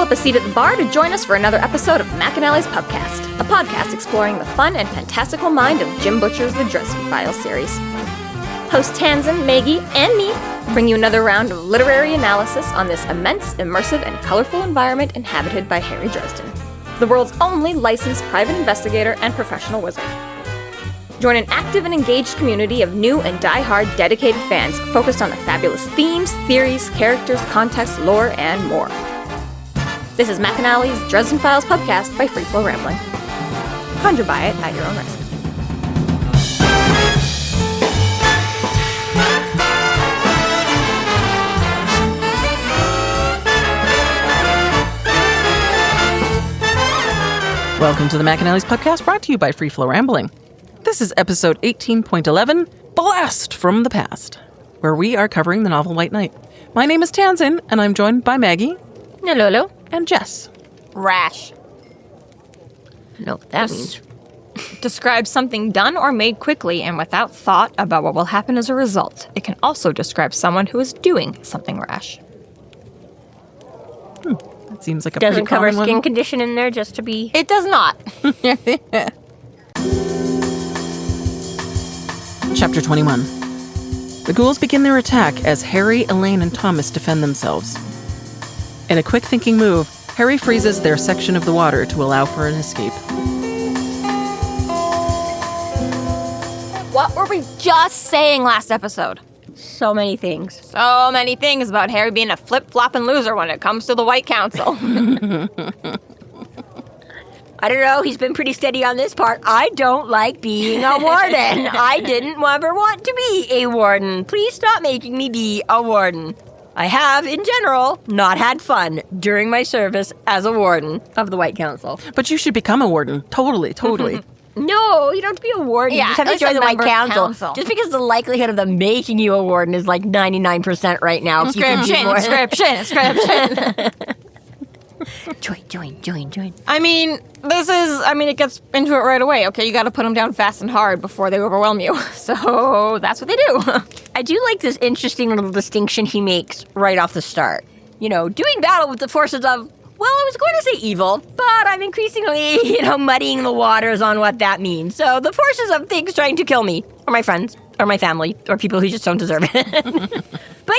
up a seat at the bar to join us for another episode of McAnally's Pubcast, a podcast exploring the fun and fantastical mind of Jim Butcher's The Dresden Files series. Hosts Tanzan, Maggie, and me bring you another round of literary analysis on this immense, immersive, and colorful environment inhabited by Harry Dresden, the world's only licensed private investigator and professional wizard. Join an active and engaged community of new and die-hard dedicated fans focused on the fabulous themes, theories, characters, context, lore, and more. This is McAnally's Dresden Files Pubcast by Free Flow Rambling. Conjure by it at your own risk. Welcome to the McAnally's Pubcast, brought to you by Free Flow Rambling. This is episode 18.11, Blast from the Past, where we are covering the novel White Knight. My name is Tanzan, and I'm joined by Maggie. Hello. And Jess. Rash. No, that means describes something done or made quickly and without thought about what will happen as a result. It can also describe someone who is doing something rash. That seems like a Doesn't pretty cover common skin one. condition in there just to be... It does not. Chapter 21. The ghouls begin their attack as Harry, Elaine, and Thomas defend themselves. In a quick thinking move, Harry freezes their section of the water to allow for an escape. What were we just saying last episode? So many things. So many things about Harry being a flip-flopping loser when it comes to the White Council. I don't know, he's been pretty steady on this part. I don't like being a warden. I didn't ever want to be a warden. Please stop making me be a warden. I have, in general, not had fun during my service as a warden of the White Council. But you should become a warden. Totally. No, you don't have to be a warden. Yeah, you just have at to least join a the White member of Council. Just because the likelihood of them making you a warden is like 99% right now. Inscription. Join. I mean, it gets into it right away. Okay, you gotta put them down fast and hard before they overwhelm you. So that's what they do. I do like this interesting little distinction he makes right off the start. You know, doing battle with the forces of, well, I was going to say evil, but I'm increasingly, muddying the waters on what that means. So the forces of things trying to kill me, or my friends, or my family, or people who just don't deserve it. But,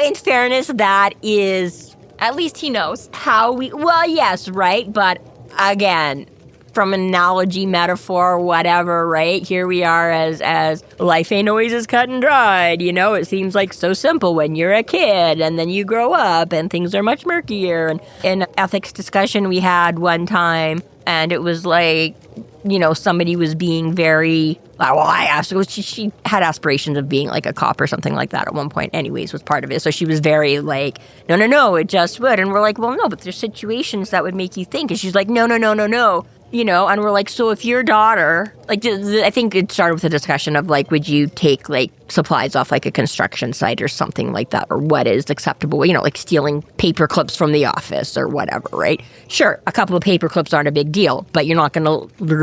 in fairness, that is... At least he knows. Well, yes, right? But again, from analogy, metaphor, whatever, right? Here we are as life ain't always as cut and dried, It seems like so simple when you're a kid and then you grow up and things are much murkier. And in an ethics discussion we had one time, and it was like, somebody was being very... Well, I asked her, she had aspirations of being like a cop or something like that at one point anyways, was part of it. So she was very like, no, it just would. And we're like, well, no, but there's situations that would make you think. And she's like, no. And we're like, so if your daughter, like, I think it started with a discussion of like, would you take like supplies off like a construction site or something like that? Or what is acceptable, like stealing paper clips from the office or whatever, right? Sure, a couple of paper clips aren't a big deal, but you're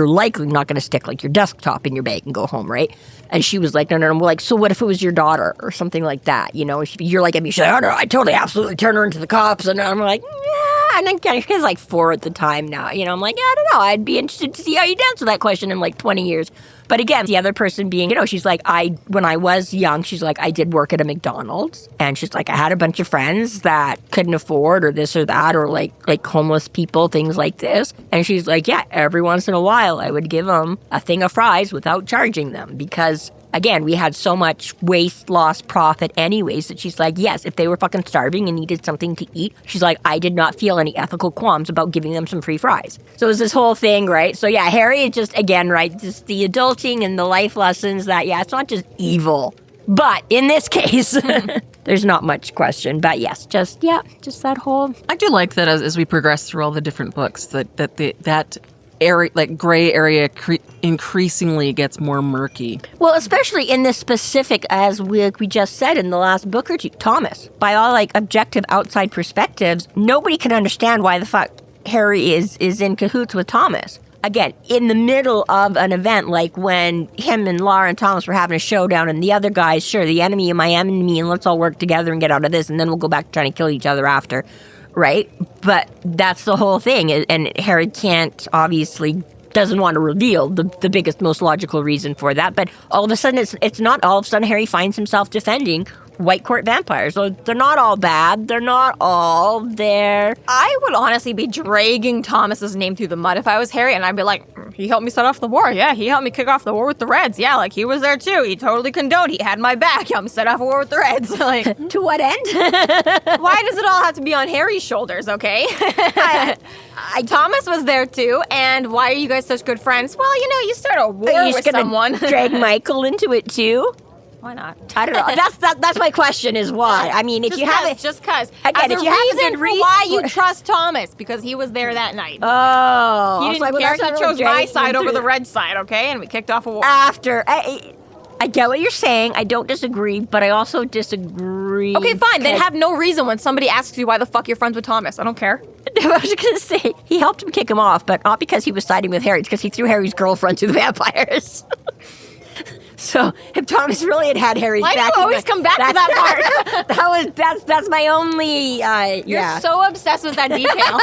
likely not going to stick like your desktop in your bag and go home, right? And she was like, no. We're like, so what if it was your daughter or something like that? You're like, she's like, oh, no, I totally absolutely turn her into the cops. And I'm like, yeah. And then she's like 4 at the time now. I'm like, I don't know. I'd be interested to see how you answer that question in like 20 years. But again, the other person being, she's like, when I was young, she's like, I did work at a McDonald's. And she's like, I had a bunch of friends that couldn't afford or this or that or like homeless people, things like this. And she's like, yeah, every once in a while I would give them a thing of fries without charging them because... Again, we had so much waste, loss, profit anyways that she's like, yes, if they were fucking starving and needed something to eat, she's like, I did not feel any ethical qualms about giving them some free fries. So it was this whole thing, right? So yeah, Harry is just, again, right, just the adulting and the life lessons that, yeah, it's not just evil. But in this case, there's not much question. But yes, just that whole... I do like that as we progress through all the different books, that area, like gray area, increasingly gets more murky. Well, especially in this specific, as we just said in the last book or two, Thomas. By all like objective outside perspectives, nobody can understand why the fuck Harry is in cahoots with Thomas. Again, in the middle of an event, like when him and Laura and Thomas were having a showdown and the other guys, sure, the enemy and my enemy, and let's all work together and get out of this, and then we'll go back to trying to kill each other after. right? But that's the whole thing. And Harry doesn't want to reveal the biggest, most logical reason for that. But all of a sudden, it's not all of a sudden Harry finds himself defending White Court vampires. So they're not all bad. They're not all there. I would honestly be dragging Thomas's name through the mud if I was Harry, and I'd be like, he helped me start off the war. Yeah, he helped me kick off the war with the Reds. Yeah, like, he was there too. He totally condoned. He had my back. He helped me start off a war with the Reds. Like, To what end? why does it all have to be on Harry's shoulders, okay? Thomas was there too, and why are you guys such good friends? Well, you start a war Are you with just gonna someone. drag Michael into it too? Why not? I don't know. That's my question is why. I mean, if you have it... Just cause. Again, As if a you have a reason good for reason why you for- trust Thomas, because he was there that night. Oh. He didn't care. He chose my side over the red side, okay? And we kicked off a war. After... I get what you're saying. I don't disagree, but I also disagree. Okay, fine. Then have no reason when somebody asks you why the fuck you're friends with Thomas. I don't care. I was just going to say, he helped him kick him off, but not because he was siding with Harry. It's because he threw Harry's girlfriend to the vampires. So if Thomas really had Harry's Why do back... you always come back to that part? That's my only... You're so obsessed with that detail.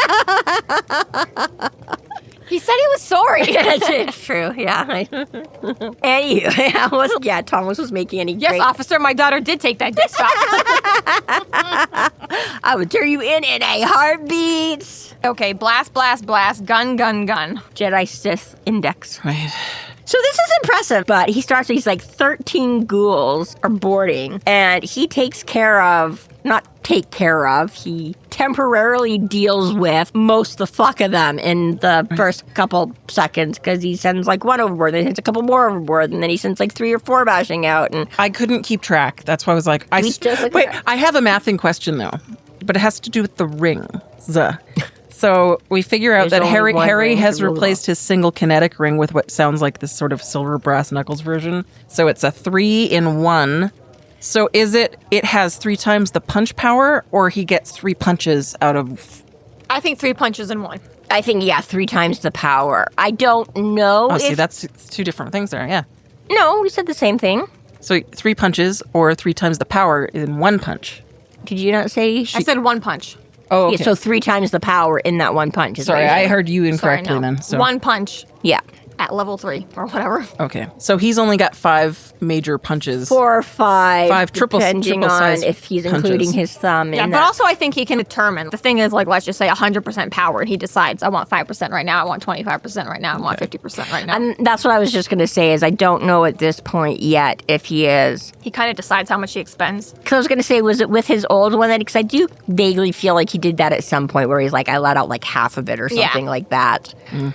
He said he was sorry. It's true, yeah. And you, Thomas was making any Yes, great... officer, my daughter did take that disc off. I would turn you in a heartbeat. Okay, blast, blast, blast, gun, gun, gun. Jedi Sith Index. Right. So this is impressive, but he's like 13 ghouls are boarding, and he he temporarily deals with most the fuck of them in the first couple seconds, because he sends like one overboard, then he sends a couple more overboard, and then he sends like 3 or 4 bashing out. And I couldn't keep track. That's why I was like, wait, I have a mathing question though, but it has to do with the rings. So we figure out There's that only one Harry ring has to rule replaced his single kinetic ring with what sounds like this sort of silver brass knuckles version. So it's a 3-in-1. So is it has 3 times the punch power, or he gets 3 punches out of... I think 3 punches in 1. I think, 3 times the power. I don't know see, that's 2 different things there, yeah. No, we said the same thing. So 3 punches or 3 times the power in 1 punch. Did you not say... I said 1 punch. Oh, okay. Yeah, so 3 times the power in that 1 punch. Sorry, I heard you incorrectly Sorry, no. then. So. 1 punch. Yeah. At level 3 or whatever. Okay. So he's only got 5 major punches. 4 or 5. 5 depending on size if he's punches. including his thumb. Yeah, in but that. also I think he can determine. The thing is, like, let's just say 100% power, and he decides, I want 5% right now, I want 25% right now, I want 50% right now. And that's what I was just going to say is I don't know at this point yet if he is. He kind of decides how much he expends. Because I was going to say, was it with his old one? Because I do vaguely feel like he did that at some point where he's like, I let out like half of it or something like that.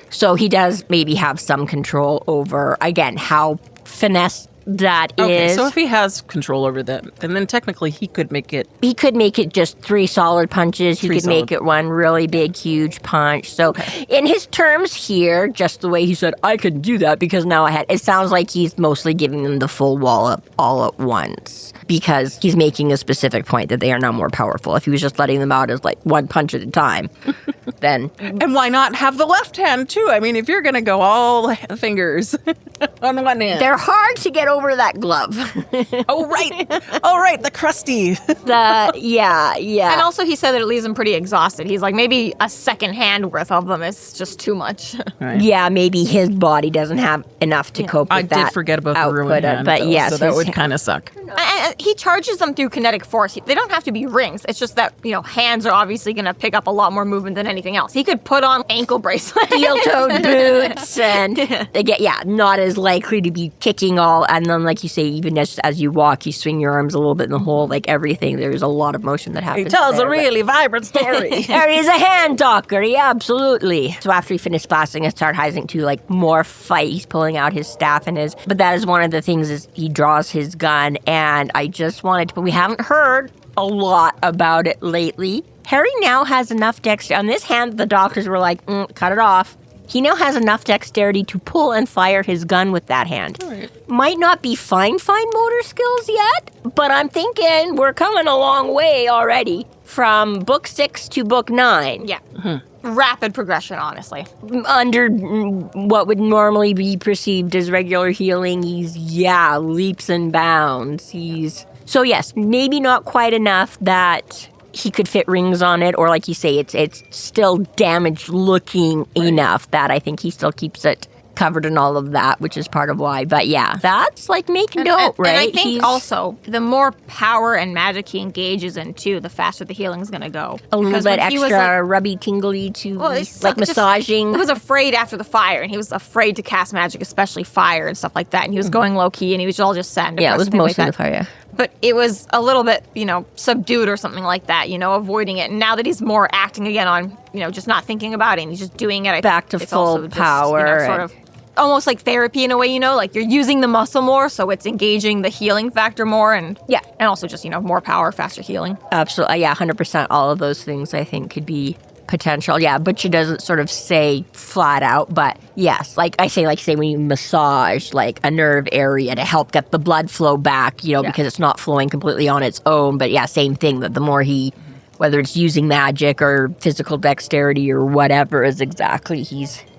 So he does maybe have some control over, again, how finesse that Okay, is. so if he has control over that, then technically he could make it... He could make it just 3 solid punches. He 3 could make it 1 really big, huge punch. So in his terms here, just the way he said, I could do that because now it sounds like he's mostly giving them the full wallop all at once because he's making a specific point that they are now more powerful. If he was just letting them out as like 1 punch at a time, then... And why not have the left hand too? I mean, if you're going to go all fingers on one hand. They're hard to get over that glove. Oh, right, the crusty. Yeah. And also he said that it leaves him pretty exhausted. He's like, maybe a second hand worth of them is just too much. Right. Yeah, maybe his body doesn't have enough to cope with I that. did forget about the output ruined hand, but though, yes, so that would kind of suck. And he charges them through kinetic force. They don't have to be rings. It's just that, hands are obviously going to pick up a lot more movement than anything else. He could put on ankle bracelets. Steel-toed boots and again, not as likely to be kicking all. And then, like you say, even as you walk, you swing your arms a little bit in the hole, like everything. There's a lot of motion that happens. He tells there, a really vibrant story. Harry is a hand talker, yeah, absolutely. So after he finished blasting, it started heising to like more fight. He's pulling out his staff but that is one of the things is he draws his gun, and I just wanted to, but we haven't heard a lot about it lately. Harry now has enough dexterity. On this hand, the doctors were like, cut it off. He now has enough dexterity to pull and fire his gun with that hand. Right. Might not be fine motor skills yet, but I'm thinking we're coming a long way already from book 6 to book 9. Yeah. Rapid progression, honestly. Under what would normally be perceived as regular healing, he's, leaps and bounds. So yes, maybe not quite enough that he could fit rings on it, or like you say, it's still damaged looking enough that I think he still keeps it covered and all of that, which is part of why. But yeah, that's like make note, right? And I think also the more power and magic he engages in too, the faster the healing is going to go. A little bit extra rubby tingly to massaging. He was afraid after the fire, and he was afraid to cast magic, especially fire and stuff like that. And he was going low key, and he was all just sad. Yeah, it was mostly the fire. Yeah. But it was a little bit, subdued or something like that, avoiding it. And now that he's more acting again on, just not thinking about it, and he's just doing it. Back to full power. Sort of almost like therapy in a way, like you're using the muscle more, so it's engaging the healing factor more. And also just, more power, faster healing. Absolutely. Yeah, 100%. All of those things I think could be potential. Yeah, Butcher doesn't sort of say flat out, but yes, like say when you massage like a nerve area to help get the blood flow back, because it's not flowing completely on its own. But yeah, same thing, that the more he, whether it's using magic or physical dexterity or whatever, is exactly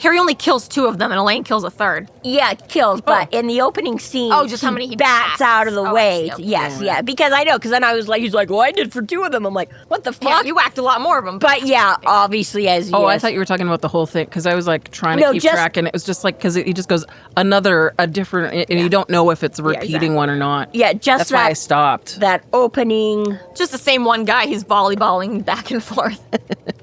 Harry only kills 2 of them, and Elaine kills a third. Yeah, kills, but in the opening scene, just how many he bats out of the way. Yes, yeah, because I know, because then I was like, he's like, well, I did for 2 of them. I'm like, what the fuck? Yeah, you whacked a lot more of them. But yeah, obviously as you. Oh, I thought you were talking about the whole thing, because I was like trying to keep track, and it was just like, because he just goes a different, and you don't know if it's a repeating one or not. Yeah, just that's why I stopped. That opening. Just the same one guy, he's volleyballing back and forth.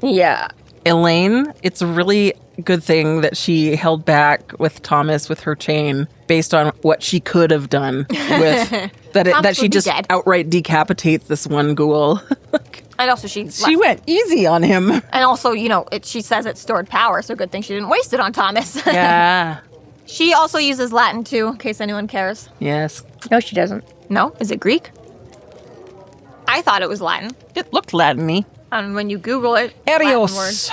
Yeah. Elaine, it's a really good thing that she held back with Thomas with her chain based on what she could have done with that she just outright decapitates this one ghoul. And also she went easy on him. And also, she says it's stored power, so good thing she didn't waste it on Thomas. Yeah. She also uses Latin too, in case anyone cares. Yes. No, she doesn't. No? Is it Greek? I thought it was Latin. It looked Latin-y. And when you Google it, Arios.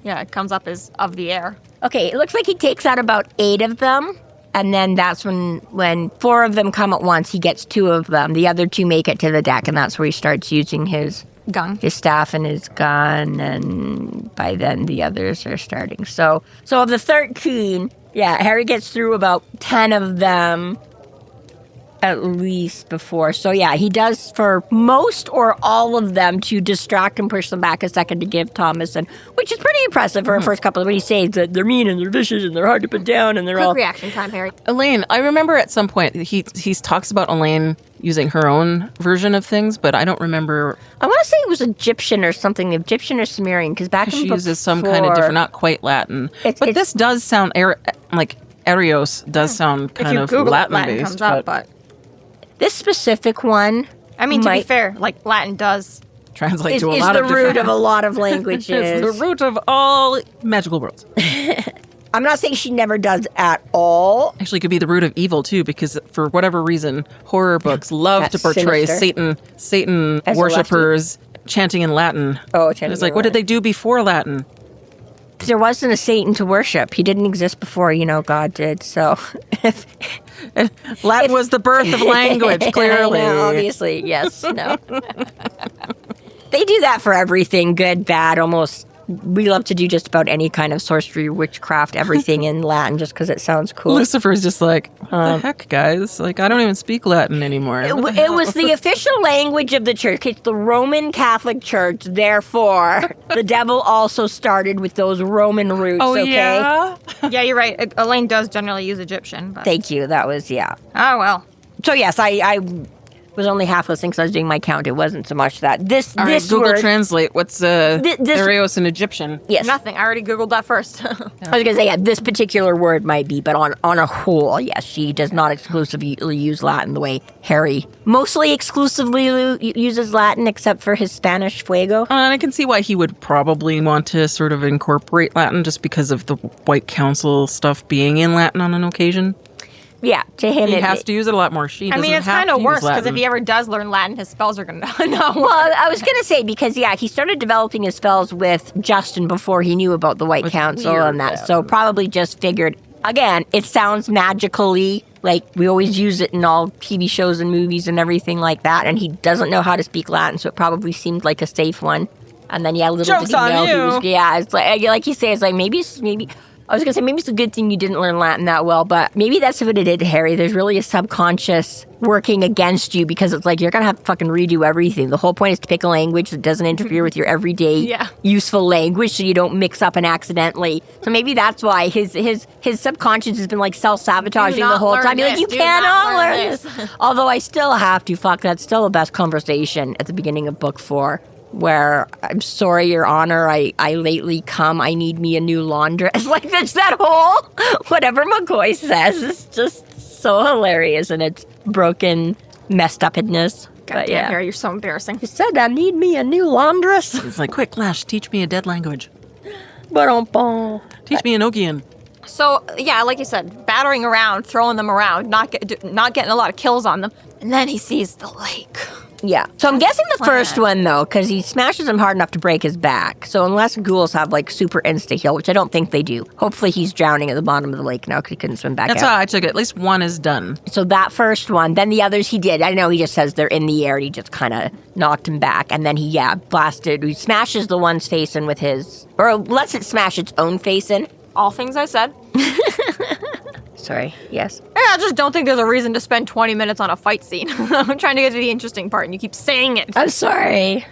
It comes up as of the air. Okay, it looks like he takes out about 8 of them, and then that's when 4 of them come at once, he gets 2 of them. The other 2 make it to the deck, and that's where he starts using his gun, his staff and his gun, and by then the others are starting. So of the 13, Harry gets through about 10 of them at least before. So yeah, he does for most or all of them to distract and push them back a second to give Thomas, and which is pretty impressive for a first couple of when he says that they're mean and they're vicious and they're hard to put down and they're quick all reaction time, Harry. Elaine, I remember at some point he talks about Elaine using her own version of things, but I don't remember. I want to say it was Egyptian or something, Egyptian or Sumerian, because back in she uses some kind of different, not quite Latin. But this does sound like Arios does sound kind of Latin-based. Comes up, but this specific one, I mean, to be fair, like Latin does translate to a lot of different... It's the root of a lot of languages. It's the root of all magical worlds. I'm not saying she never does at all. Actually, it could be the root of evil, too, because for whatever reason, horror books love to portray Satan worshippers chanting in Latin. Oh, chanting It's like, what did they do before Latin? Because there wasn't a Satan to worship. He didn't exist before, God did, so... Latin was the birth of language, clearly. I know, obviously, yes, no. They do that for everything, good, bad, almost. We love to do just about any kind of sorcery, witchcraft, everything in Latin just because it sounds cool. Lucifer's just like, what the heck, guys? Like, I don't even speak Latin anymore. It was the official language of the church. It's the Roman Catholic Church. Therefore, the devil also started with those Roman roots, okay? Yeah? Yeah, you're right. Elaine does generally use Egyptian. But... Thank you. That was, Oh, well. So, yes, I was only half listening because I was doing my count. It wasn't so much that. This Google word, Translate. What's Arios in Egyptian? Yes. Nothing. I already Googled that first. I was going to say, this particular word might be, but on a whole, yes, she does not exclusively use Latin the way Harry mostly exclusively uses Latin, except for his Spanish fuego. And I can see why he would probably want to sort of incorporate Latin just because of the White Council stuff being in Latin on an occasion. Yeah, to him he has to use it a lot more. It's kind of worse because if he ever does learn Latin, his spells are going to know. Well, I was going to say because he started developing his spells with Justin before he knew about the White Council and that. So probably just figured again, it sounds magically like we always use it in all TV shows and movies and everything like that. And he doesn't know how to speak Latin, so it probably seemed like a safe one. And then little Joke's did he know on you. it's like you say, it's like maybe. I was going to say, maybe it's a good thing you didn't learn Latin that well, but maybe that's what it did, Harry. There's really a subconscious working against you because it's like you're going to have to fucking redo everything. The whole point is to pick a language that doesn't interfere with your everyday useful language so you don't mix up and accidentally. So maybe that's why his subconscious has been like self-sabotaging the whole time. Be like, you cannot learn this. Although I still have to. Fuck, that's still the best conversation at the beginning of book 4. Where, I'm sorry, Your Honor, I lately come, I need me a new laundress. Like, that's that whole, whatever McCoy says, is just so hilarious in its broken, messed upness. God damn, Harry, you're so embarrassing. He said, I need me a new laundress. It's like, quick, Lash, teach me a dead language. Teach me Enochian. So, yeah, like you said, battering around, throwing them around, not getting a lot of kills on them. And then he sees the lake. Yeah. So I'm guessing the first one, though, because he smashes him hard enough to break his back. So unless ghouls have, like, super insta-heal, which I don't think they do. Hopefully he's drowning at the bottom of the lake now because he couldn't swim back out. That's how I took it. At least one is done. So that first one. Then the others he did. I know he just says they're in the air. And he just kind of knocked him back. And then he, blasted. He smashes the one's face in with his... Or lets it smash its own face in. All things I said. Sorry, yes. I just don't think there's a reason to spend 20 minutes on a fight scene. I'm trying to get to the interesting part, and you keep saying it. I'm sorry.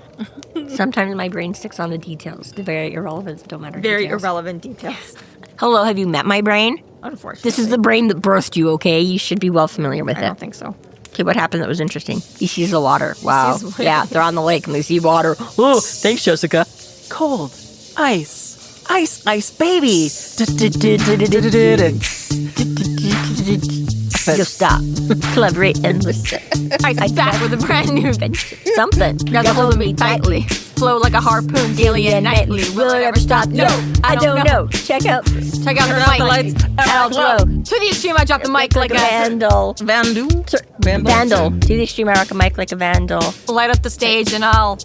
Sometimes my brain sticks on the details. The very irrelevant, don't matter. Very irrelevant details. Hello, have you met my brain? Unfortunately. This is the brain that birthed you, okay? You should be well familiar with it. I don't think so. Okay, what happened that was interesting? He sees the water. Wow. Yeah, they're on the lake, and they see water. Oh, thanks, Jessica. Cold. Ice. Ice, baby. Just stop. Collaborate and listen. Ice back with a brand new adventure. Something. Grab a hold of me tightly. Flow like a harpoon daily and nightly. Will it ever stop? No, I don't know. Check out the mic. Lights. I'll glow. To the extreme, I drop the mic like a vandal. Vandal. Vandal. To the extreme, I rock a mic like a vandal. Light up the stage and I'll...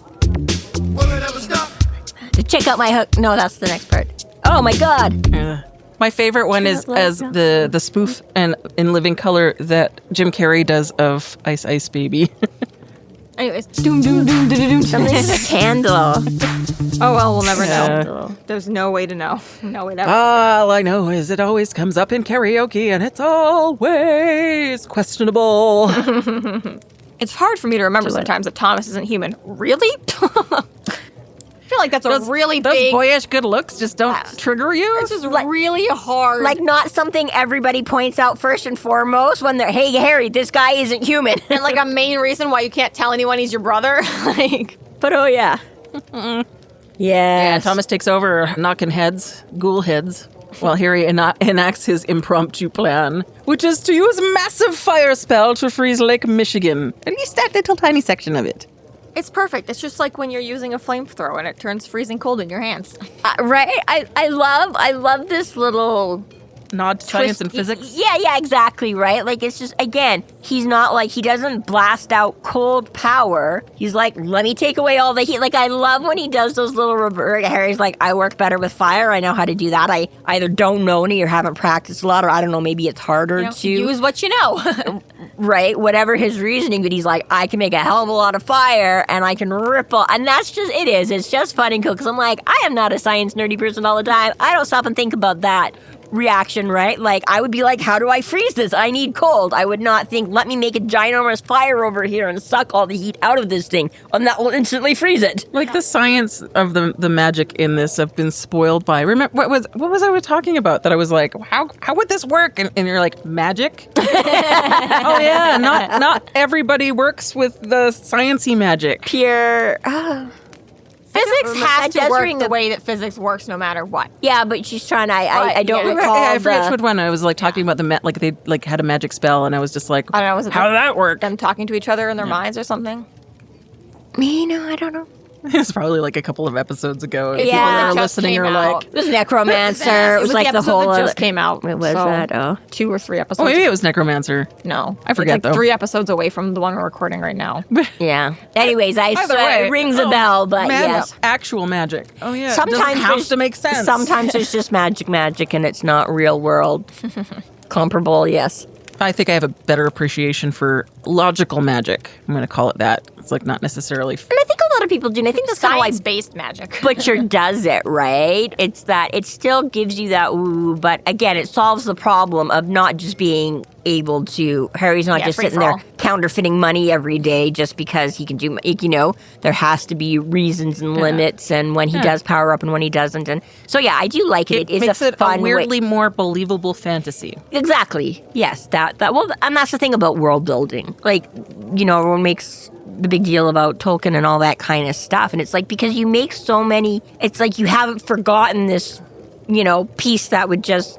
Will it ever stop? Check out my hook. No, that's the next part. Oh my god. My favorite one is as the spoof and in living color that Jim Carrey does of Ice Ice Baby. Anyways. Doom, doom, doom, doom, doom. Something's a candle. Oh, well, we'll never know. There's no way to know. No way to know. All I know is it always comes up in karaoke and it's always questionable. It's hard for me to remember sometimes that Thomas isn't human. Really? I feel like that's a really those big... boyish good looks just don't trigger you? It's just really hard. Like, not something everybody points out first and foremost when they're, hey, Harry, this guy isn't human. And, like, a main reason why you can't tell anyone he's your brother. But, oh, yeah. Yeah, Thomas takes over knocking heads, ghoul heads, while Harry enacts his impromptu plan, which is to use a massive fire spell to freeze Lake Michigan. At least that little tiny section of it. It's perfect. It's just like when you're using a flamethrower and it turns freezing cold in your hands. Right? I love this little... Nod to science and physics? Yeah, exactly, right? Like, it's just, again, he's not like, he doesn't blast out cold power. He's like, let me take away all the heat. Like, I love when he does those little Harry's like, I work better with fire. I know how to do that. I either don't know any or haven't practiced a lot, or I don't know, maybe it's harder to... Use what you know. Right? Whatever his reasoning, but he's like, I can make a hell of a lot of fire, and I can ripple. And that's just, it's just fun and cool, because I'm like, I am not a science nerdy person all the time. I don't stop and think about that reaction, right? Like, I would be like, how do I freeze this? I need cold. I would not think, let me make a ginormous fire over here and suck all the heat out of this thing, and that will instantly freeze it. Like, the science of the magic in this have been spoiled by, remember, what was I talking about? That I was like, how would this work? And you're like, magic? Oh yeah, not everybody works with the sciencey magic. Pure... Physics has to work the way that physics works no matter what. Yeah, but she's trying to... I don't recall I forget which one. I was like talking about they had a magic spell, and I was just like, I don't know. Was it how did that work? Them talking to each other in their minds or something? No, I don't know. It's probably like a couple of episodes ago. If people are listening are like, it was Necromancer. It was like the whole that just came out. What was that? Oh, 2 or 3 episodes. Oh, maybe it was Necromancer. No, I forget, it's like though. 3 episodes away from the one we're recording right now. Yeah. Anyways, Either way, it rings a bell, but yes. Actual magic. Oh yeah. Sometimes it doesn't have to make sense. Sometimes it's just magic, and it's not real world comparable. Yes. I think I have a better appreciation for logical magic. I'm going to call it that. It's like not necessarily... And I think a lot what people do. And I think that's kind of why Science-based magic. Butcher does it, right? It's that it still gives you that ooh, but again, it solves the problem of not just being able to. Harry's not just sitting there counterfeiting money every day just because he can do. There has to be reasons and limits, and when he does power up and when he doesn't. And so, yeah, I do like it. It is makes a fun, a weirdly more believable fantasy. Exactly. Yes. That. Well, and that's the thing about world building. Like, everyone makes the big deal about Tolkien and all that kind of stuff, and it's like because you make so many. It's like you haven't forgotten this, piece that would just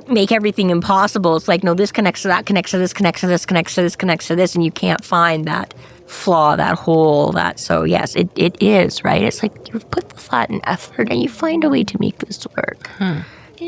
make everything impossible. It's like, no, this connects to that, connects to this, connects to this, connects to this, connects to this, and you can't find that flaw, that hole, that. So yes, it is, right? It's like you've put the thought and effort and you find a way to make this work.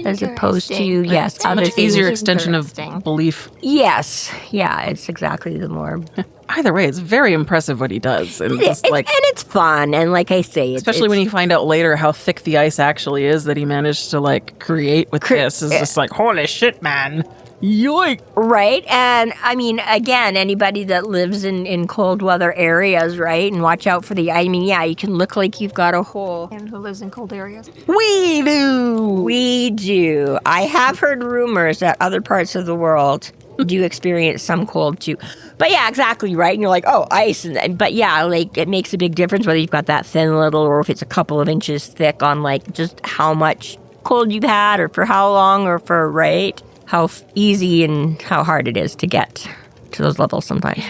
As opposed to, yes, It's a much easier extension of belief. Yes. Yeah, it's exactly the more. Either way, it's very impressive what he does. And it's fun. And like I say, especially when you find out later how thick the ice actually is that he managed to create with this. It's just like, holy shit, man. Yoink. Right. And I mean, again, anybody that lives in cold weather areas, right? And watch out for you can look like you've got a hole. And who lives in cold areas? We do. I have heard rumors that other parts of the world do experience some cold too. But yeah, exactly, right? And you're like, oh, ice. But yeah, it makes a big difference whether you've got that thin little or if it's a couple of inches thick on just how much cold you've had or for how long or for, right? How easy and how hard it is to get to those levels sometimes.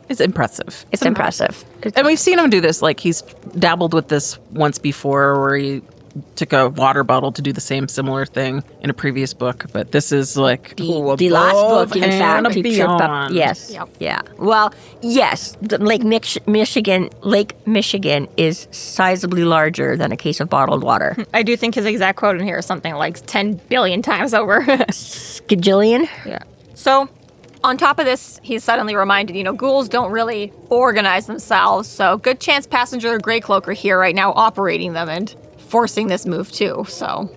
It's impressive. It's impressive. And we've seen him do this. He's dabbled with this once before where he took a water bottle to do the similar thing in a previous book. But this is the last book, in fact, he tripped up. Yes. Yep. Yeah. Well, yes, Lake Michigan is sizably larger than a case of bottled water. I do think his exact quote in here is something like 10 billion times over. Skajillion? Yeah. So, on top of this, he's suddenly reminded, ghouls don't really organize themselves, so good chance Passenger or Greycloak are here right now operating them and forcing this move too, so.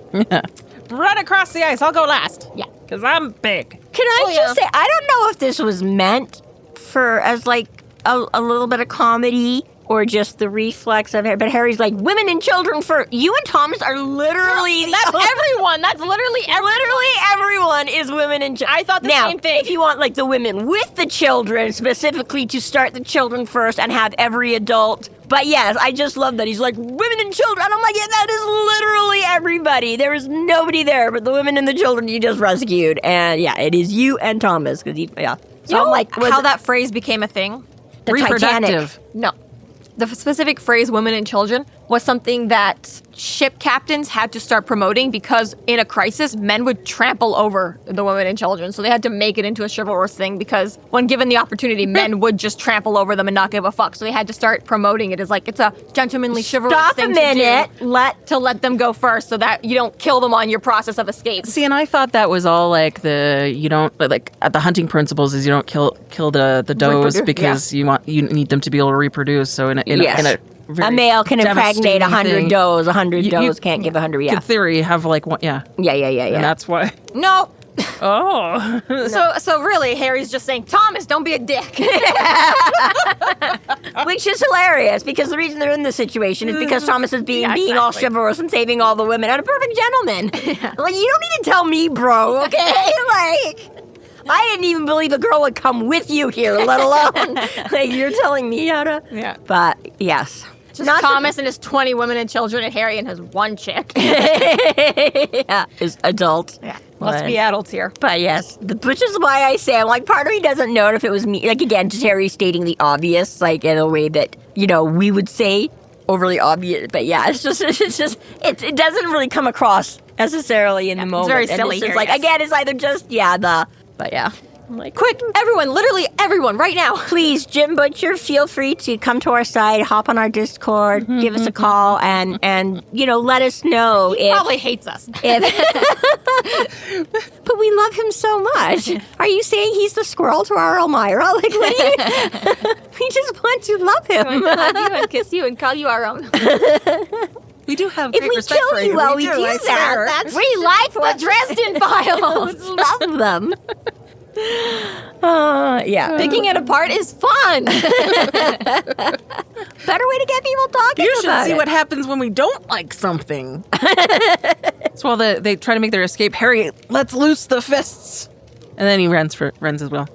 Run across the ice, I'll go last. Yeah. Because I'm big. Can I just say, I don't know if this was meant as a little bit of comedy or just the reflex of it, but Harry's like, women and children first. You and Thomas are literally... That's everyone. That's literally everyone. Literally everyone is women and children. I thought the same thing. If you want the women with the children, specifically to start the children first and have every adult. But yes, I just love that. He's like, women and children. And I'm like, yeah, that is literally everybody. There is nobody there but the women and the children you just rescued. And yeah, it is you and Thomas. So I'm like, how that phrase became a thing? The reproductive. Titanic. No. The specific phrase women and children was something that ship captains had to start promoting because in a crisis, men would trample over the women and children. So they had to make it into a chivalrous thing because when given the opportunity, men would just trample over them and not give a fuck. So they had to start promoting it as it's a gentlemanly chivalrous thing to do. To let them go first so that you don't kill them on your process of escape. See, and I thought that was all at the hunting principles is you don't kill the does because you need them to be able to reproduce. So in a male can impregnate 100 does. 100 does can't give 100. Yeah. In theory, have one. Yeah. Yeah. And that's why. No. Oh. So really, Harry's just saying, Thomas, don't be a dick. Which is hilarious because the reason they're in this situation is because Thomas is being all chivalrous and saving all the women and a perfect gentleman. You don't need to tell me, bro. Okay, I didn't even believe a girl would come with you here, let alone you're telling me how to. Yeah. But yes. Just Thomas and his 20 women and children, and Harry and his one chick. Yeah, his adult. Yeah, let's be adults here. But yes, which is why I say, part of me doesn't know if it was me. Again, just Harry stating the obvious, in a way that, we would say overly obvious. But yeah, it doesn't really come across necessarily in the moment. It's very silly here. Again, it's either just, but yeah. Quick, everyone, literally everyone, right now. Please, Jim Butcher, feel free to come to our side, hop on our Discord, give us a call, and let us know He probably hates us. But we love him so much. Are you saying he's the squirrel to our Elmira? What do you... We just want to love him. We want to hug you and kiss you and call you our own. We do have if great we respect kill for you while we do that, we like the Dresden files. Love them. Yeah. Picking it apart is fun. Better way to get people talking You should about see it. what happens when we don't like something. So while they try to make their escape, Harry lets loose the fists. And then he runs as well.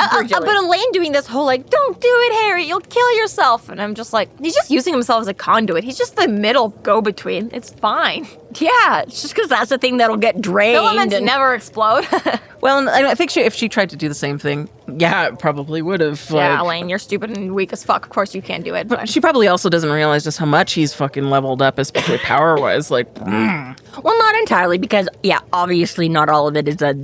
Also, but Elaine doing this whole like, don't do it, Harry, you'll kill yourself. And I'm just like, he's just using himself as a conduit. He's just the middle go-between. It's fine. Yeah, it's just because that's the thing that'll get drained. Filaments never explode. Well, and I think if she tried to do the same thing, yeah, it probably would have. Yeah, Elaine, you're stupid and weak as fuck. Of course you can't do it. But she probably also doesn't realize just how much he's fucking leveled up, especially power-wise. Like, Well, not entirely, because, yeah, obviously not all of it is a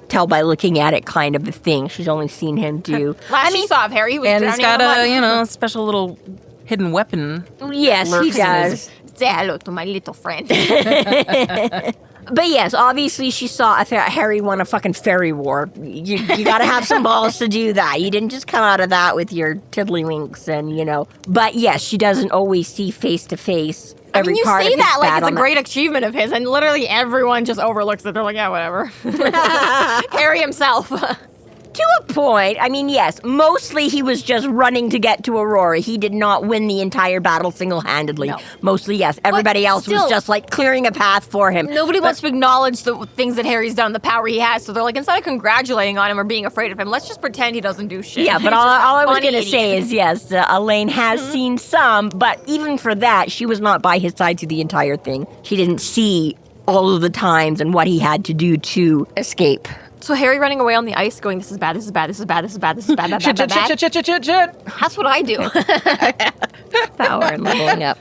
tell by looking at it kind of a thing. She's only seen him do. Last she saw of Harry, he was and he's drowning got in mud. a special little hidden weapon. Yes, he lurks in does. Say hello to my little friend. But yes, obviously she saw Harry won a fucking fairy war. You got to have some balls to do that. You didn't just come out of that with your tiddlywinks and, you know. But yes, she doesn't always see face to face every you part say of his that like it's battle. a great achievement of his, and literally everyone just overlooks it. They're like, yeah, whatever. Harry himself. To a point. I mean, yes, mostly he was just running to get to Aurora. He did not win the entire battle single-handedly. No. Mostly, yes. Everybody else was still- just like clearing a path for him. Nobody wants to acknowledge the things that Harry's done, the power he has. So they're like, instead of congratulating on him or being afraid of him, let's just pretend he doesn't do shit. Yeah, He's but just all a I was funny going to idiot. say is, yes, Elaine has seen some, but even for that, she was not by his side through the entire thing. She didn't see all of the times and what he had to do to escape. So Harry running away on the ice going, this is bad, this is bad, this is bad, this is bad, this is bad, bad, bad, bad, bad. Shit. That's what I do. Power and leveling up.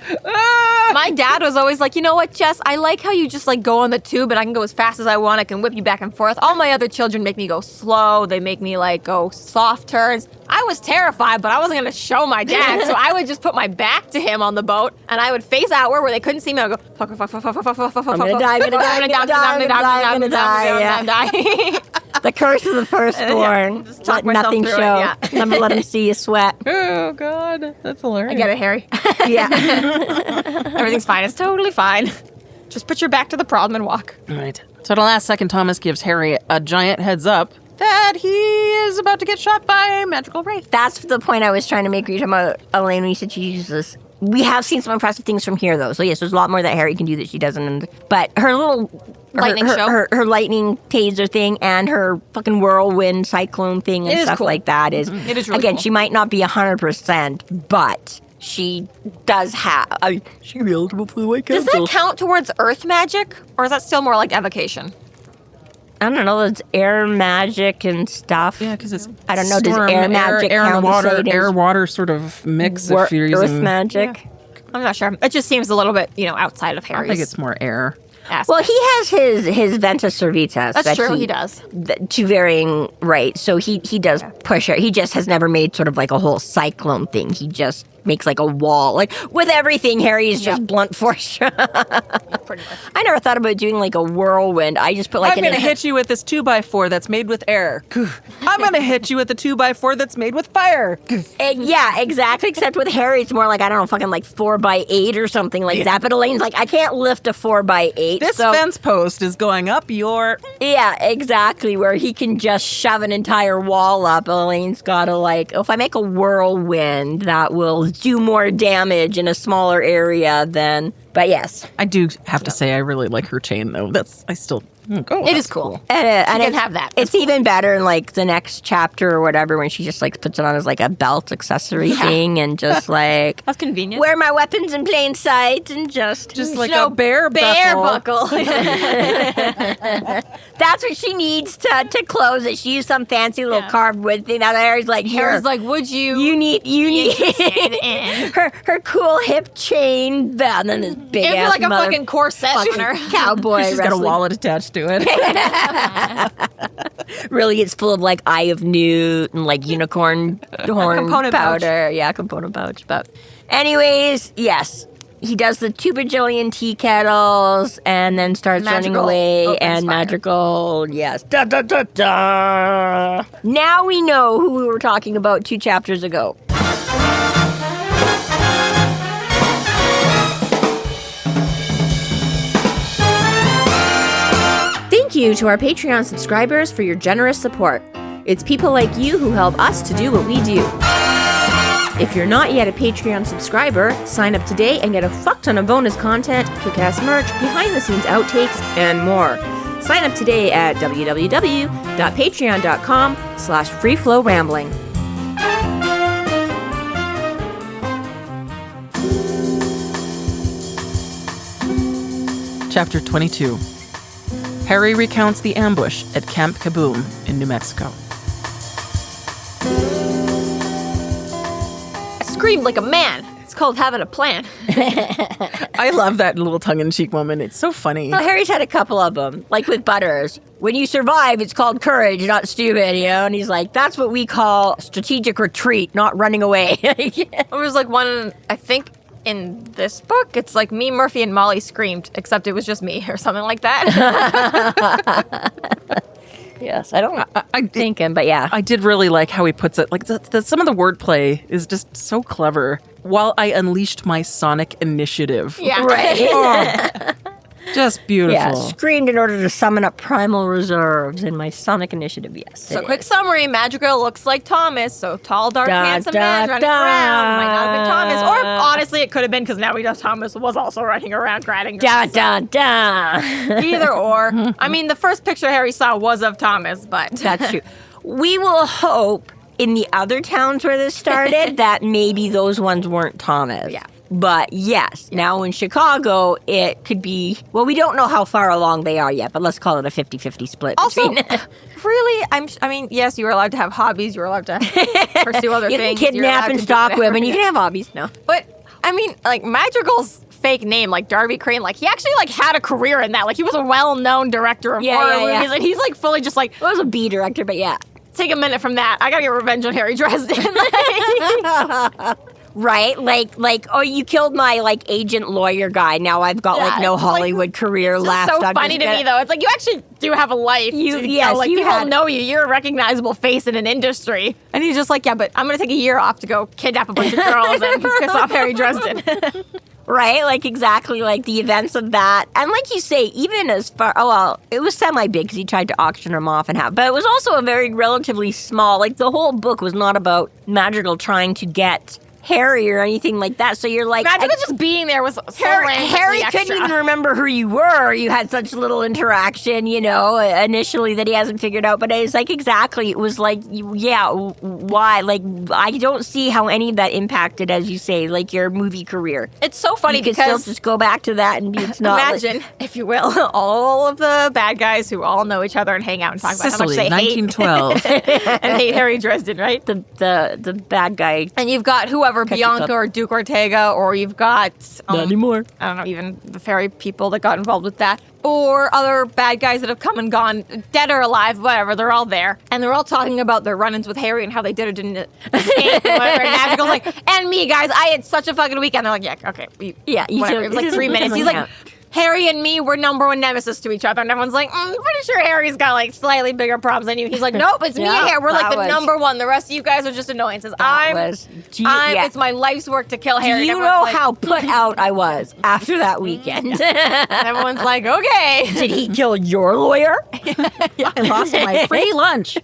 My dad was always like, you know what, Jess, I like how you just like go on the tube and I can go as fast as I want. I can whip you back and forth. All my other children make me go slow. They make me like go soft turns. I was terrified, but I wasn't going to show my dad. So I would just put my back to him on the boat and I would face outward where they couldn't see me. I would go, fuck, fuck, fuck, fuck, fuck, fuck, fuck, fuck, I'm gonna die, I'm gonna die, I'm gonna die, I'm gonna die, I'm gonna die, I'm die. The curse of the firstborn. Just talk Let myself nothing through it, show. yeah. Never let him see you sweat. Oh, God. That's hilarious. I get it, Harry. Yeah. Everything's fine. It's totally fine. Just put your back to the problem and walk. Right. So at the last second, Thomas gives Harry a giant heads up that he is about to get shot by a magical wraith. That's the point I was trying to make. Were you talking about Elaine when you said she uses this? We have seen some impressive things from here, though. So yes, there's a lot more that Harry can do that she doesn't. But her little Lightning show? her lightning taser thing, and her fucking whirlwind cyclone thing, It and is stuff cool. like that is. It is really again, cool. she might not be 100%, but she does have. She be eligible for the White Does Council. that count towards earth magic? Or is that still more like evocation? I don't know. It's air magic and stuff. Yeah, because it's I don't know, does storm, air magic air and count the water, same as air-water sort of mix if you're Earth using... magic. I'm not sure. It just seems a little bit, outside of I Harry's. think it's more air. aspect. Well, he has his Ventus Cervitas. That's that true, he does. To varying right. So he does push it. He just has never made sort of like a whole cyclone thing. He just makes like a wall. Like with everything, Harry is just blunt force. Pretty much. I never thought about doing like a whirlwind. I just put like I'm going to hit you with this 2x4 that's made with air. I'm going to hit you with a 2x4 that's made with fire. Yeah, exactly. Except with Harry, it's more like, I don't know, fucking like 4x8 or something like that. But Elaine's like, I can't lift a 4x8. This so, fence post is going up your... yeah, exactly. Where he can just shove an entire wall up. Elaine's got to like, if I make a whirlwind, that will do more damage in a smaller area than... But yes. I do have to say, I really like her chain, though. I still... It is cool. And can it's, have that. It's even better in like the next chapter or whatever when she just like puts it on as like a belt accessory thing and just like That's convenient. wear my weapons in plain sight and just like a bear buckle. That's what she needs to close it. She used some fancy little carved wood thing. Now Harry's like, here, Harry's like, would you? you need interested in? her cool hip chain belt and then this big It'd be ass like a fucking corset on her. cowboy She's got a wrestling. wallet attached to it. Really, it's full of like Eye of Newt and like unicorn horn Component powder. Yeah, component pouch. But, anyways, yes, he does the 2 bajillion tea kettles and then starts running Magical away. opens And fire. magical, yes. Da, da, da, da. Now we know who we were talking about 2 chapters ago. Thank you to our Patreon subscribers for your generous support. It's people like you who help us to do what we do. If you're not yet a Patreon subscriber, sign up today and get a fuck ton of bonus content, kick-ass merch, behind-the-scenes outtakes, and more. Sign up today at www.patreon.com/freeflowrambling. Chapter 22. Harry recounts the ambush at Camp Kaboom in New Mexico. I screamed like a man. It's called having a plan. I love that little tongue-in-cheek moment. It's so funny. Well, Harry's had a couple of them, like with Butters. When you survive, it's called courage, not stupid, you know? And he's like, that's what we call strategic retreat, not running away. It was like one, I think, in this book, it's like me, Murphy, and Molly screamed, except it was just me or something like that. Yes, I don't think him, but yeah. I did really like how he puts it. Like, some of the wordplay is just so clever. While I unleashed my sonic initiative. Yeah. Right. Oh, just beautiful. Yeah, screamed in order to summon up primal reserves in my sonic initiative, yes. So quick summary, Madrigal looks like Thomas, so tall, dark, handsome man running around. Might not have been Thomas. Or honestly, it could have been because now we know Thomas was also running around grabbing Da, da, da. Either or. I mean, the first picture Harry saw was of Thomas, but... That's true. We will hope in the other towns where this started that maybe those ones weren't Thomas. Yeah. But yes, now in Chicago, it could be, well, we don't know how far along they are yet, but let's call it a 50-50 split. Also, between really, I mean, yes, you were allowed to have hobbies, you were allowed to pursue other you things. can kidnap and stalk women, you can have hobbies, no. But, I mean, like, Madrigal's fake name, like Darby Crane, like, he actually, like, had a career in that. Like, he was a well-known director of horror movies, and he's, like, fully just, like... Well, he was a B director, but yeah. Take a minute from that. I gotta get revenge on Harry Dresden. Right? Like, oh, you killed my, like, agent lawyer guy. Now I've got, like, no Hollywood career left. So funny to me, though. It's like, you actually do have a life. Like, people know you. You're a recognizable face in an industry. And he's just like, yeah, but I'm gonna take a year off to go kidnap a bunch of girls and piss off Harry Dresden. Right? Like, exactly, like, the events of that. And like you say, even as far, oh, well, it was semi-big because he tried to auction them off and have, but it was also a very relatively small, like, the whole book was not about Madrigal trying to get Harry or anything like that. So you're like... Madrigal just being there was so Harry couldn't even remember who you were. You had such little interaction, you know, initially that he hasn't figured out. But it's like, exactly, it was like, yeah, why? Like, I don't see how any of that impacted, as you say, like, your movie career. It's so funny because... You because... can still just go back to that and be, it's not... Imagine, if you will, all of the bad guys who all know each other and hang out and talk about how much they 1912. hate and hate Harry Dresden, right? The bad guy. And you've got whoever, Bianca or Duke Ortega, or you've got... Not anymore. I don't know, even the fairy people that got involved with that. Or other bad guys that have come and gone, dead or alive, whatever, they're all there. And they're all talking about their run-ins with Harry and how they did or didn't escape. And Madrigal's like, and me, guys, I had such a fucking weekend. They're like, yeah, okay. Whatever. It was like 3 minutes. He's like... Harry and me were number one nemesis to each other. And everyone's like, I'm pretty sure Harry's got like slightly bigger problems than you. He's like, nope, it's me and Harry. We're like the number one. The rest of you guys are just annoyances. It's my life's work to kill Harry. Do you know how put out I was after that weekend? Everyone's like, okay. Did he kill your lawyer? I lost my free lunch.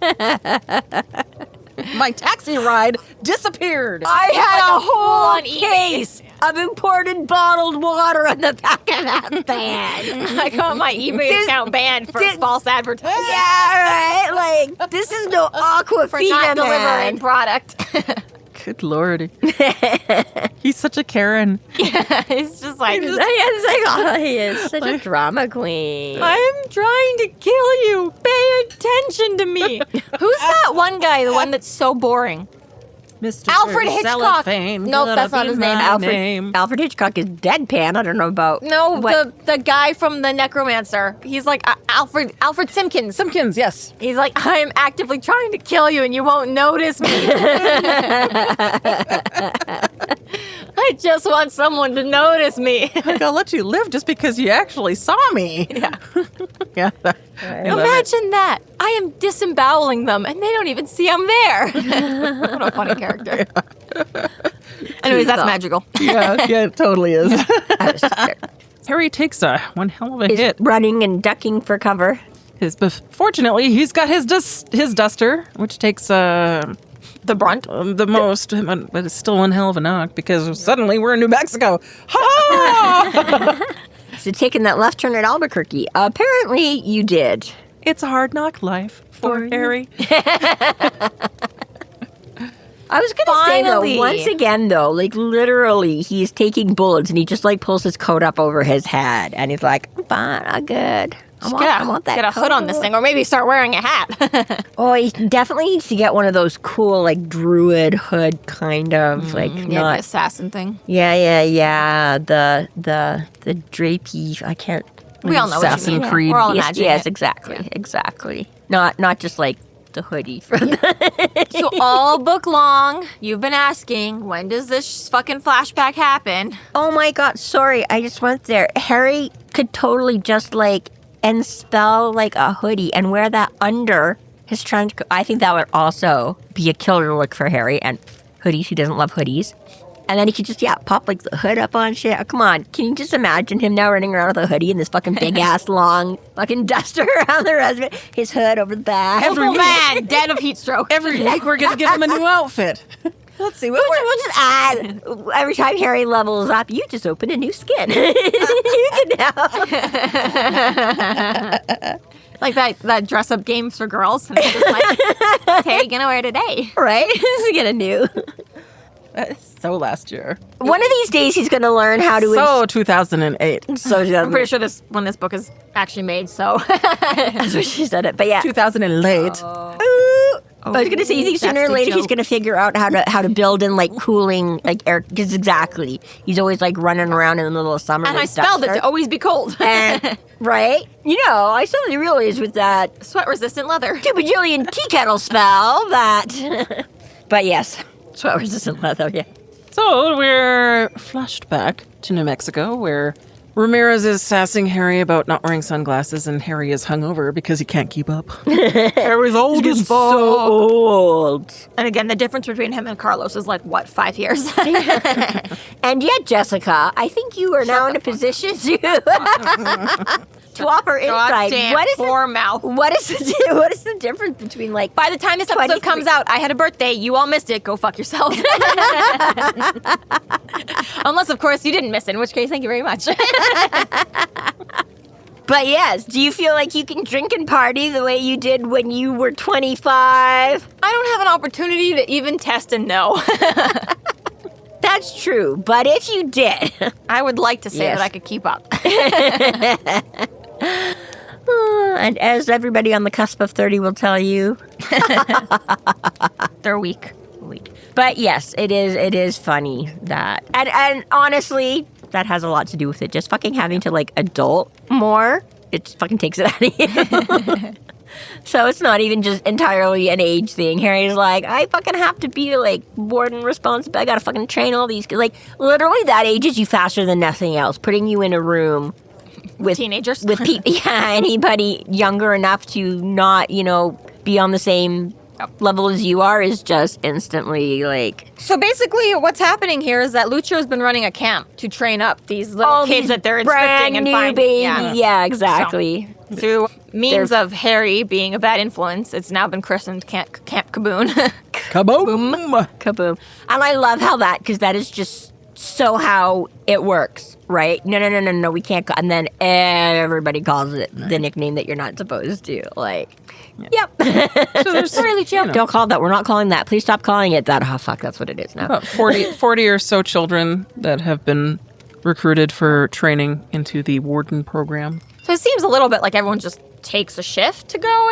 My taxi ride disappeared. I had a whole case of imported bottled water on the back of that van. I got my eBay account banned for false advertising. Yeah, right? Like, this is no Aquafina, for not delivering product. Good Lord. He's such a Karen. Yeah, he's just like... he is such a drama queen. I'm trying to kill you. Pay attention to me. Who's that one guy, the one that's so boring? Mr. Alfred Hitchcock. Nope, that's not his name. Alfred Hitchcock is deadpan. I don't know about... No, the guy from The Necromancer. He's like Alfred Simpkins. Simpkins, yes. He's like, I'm actively trying to kill you and you won't notice me. I just want someone to notice me. Like, I'll let you live just because you actually saw me. Yeah. Yeah. Imagine that. I am disemboweling them and they don't even see I'm there. What a funny character. Anyways, that's Madrigal. Yeah, it totally is. Harry takes one hell of a hit. Running and ducking for cover. Fortunately, he's got his duster, which takes The brunt. The most, but it's still one hell of a knock because suddenly we're in New Mexico. Ha! So taking that left turn at Albuquerque. Apparently you did. It's a hard knock life for Harry. I was going to say, Finally. though, once again, though, like, literally, he's taking bullets, and he just, like, pulls his coat up over his head, and he's like, I'm fine, I'm good. I want that Get a hood on this thing, or maybe start wearing a hat. Oh, he definitely needs to get one of those cool, like, druid hood kind of, like, Yeah, not... the assassin thing. Yeah. The drapey, I can't... We all know what you Assassin mean. Creed. We're all Yes, imagining yes, it. exactly. Not just, like, the hoodie for the... So all book long, you've been asking, when does this fucking flashback happen? Oh my god, sorry, I just went there. Harry could totally just, like, spell like, a hoodie and wear that under his trench coat. I think that would also be a killer look for Harry, and hoodies, who doesn't love hoodies? And then he could just, pop, like, the hood up on shit. Oh, come on, can you just imagine him now running around with a hoodie and this fucking big-ass, long fucking duster around the rest of it, his hood over the back? Oh man, dead of heat stroke. Every week we're going to give him a new outfit. Let's see. We'll just add, every time Harry levels up, you just open a new skin. You can now. Like that dress-up games for girls. And it's just like, hey, you gonna wear today? Right? Get a new. So last year. One of these days he's going to learn how to... So 2008. I'm pretty sure when this book is actually made, so. That's what she said it. But yeah. 2000 and late. I was going to say, you think sooner or later he's going to figure out how to build in, like, cooling, like, air... Because exactly. He's always, like, running around in the middle of summer. And I spelled it to always be cold. And, right? You know, I suddenly realized with that Sweat-resistant leather. 2 bajillion tea kettle spell that... But yes. Sweat-resistant leather, yeah. So we're flashed back to New Mexico where Ramirez is sassing Harry about not wearing sunglasses and Harry is hungover because he can't keep up. Harry's old as fuck. So old. And again, the difference between him and Carlos is like, what, 5 years? And yet, Jessica, I think you are now in a position to offer insight. Goddamn What is poor mouth. what is the difference between, like, By the time this episode 23 comes out, I had a birthday. You all missed it. Go fuck yourselves. Unless, of course, you didn't miss it, in which case, thank you very much. But yes, do you feel like you can drink and party the way you did when you were 25? I don't have an opportunity to even test and know. That's true, but if you did... I would like to say Yes. that I could keep up. And as everybody on the cusp of 30 will tell you... They're weak. But yes, it is funny that... And honestly, that has a lot to do with it. Just fucking having to, like, adult more, it fucking takes it out of you. So it's not even just entirely an age thing. Harry's like, I fucking have to be, like, warden responsible. I gotta fucking train all these kids. Like, literally that ages you faster than nothing else. Putting you in a room with... Teenagers? With people, anybody younger enough to not, be on the same level as you are is just instantly, like... So basically, what's happening here is that Lucio's been running a camp to train up these little all kids these that they're brand inscripting and new finding. baby. Yeah, exactly. Through means of Harry being a bad influence, it's now been christened Camp Kaboom. Kaboom! Kaboom. And I love how because that is just so how it works, right? No, we can't. And then everybody calls it the nickname that you're not supposed to. Like, yep. So there's Really chill. Don't call it that. We're not calling that. Please stop calling it that. Oh, fuck, that's what it is now. about 40 or so children that have been recruited for training into the warden program. So it seems a little bit like everyone just takes a shift to go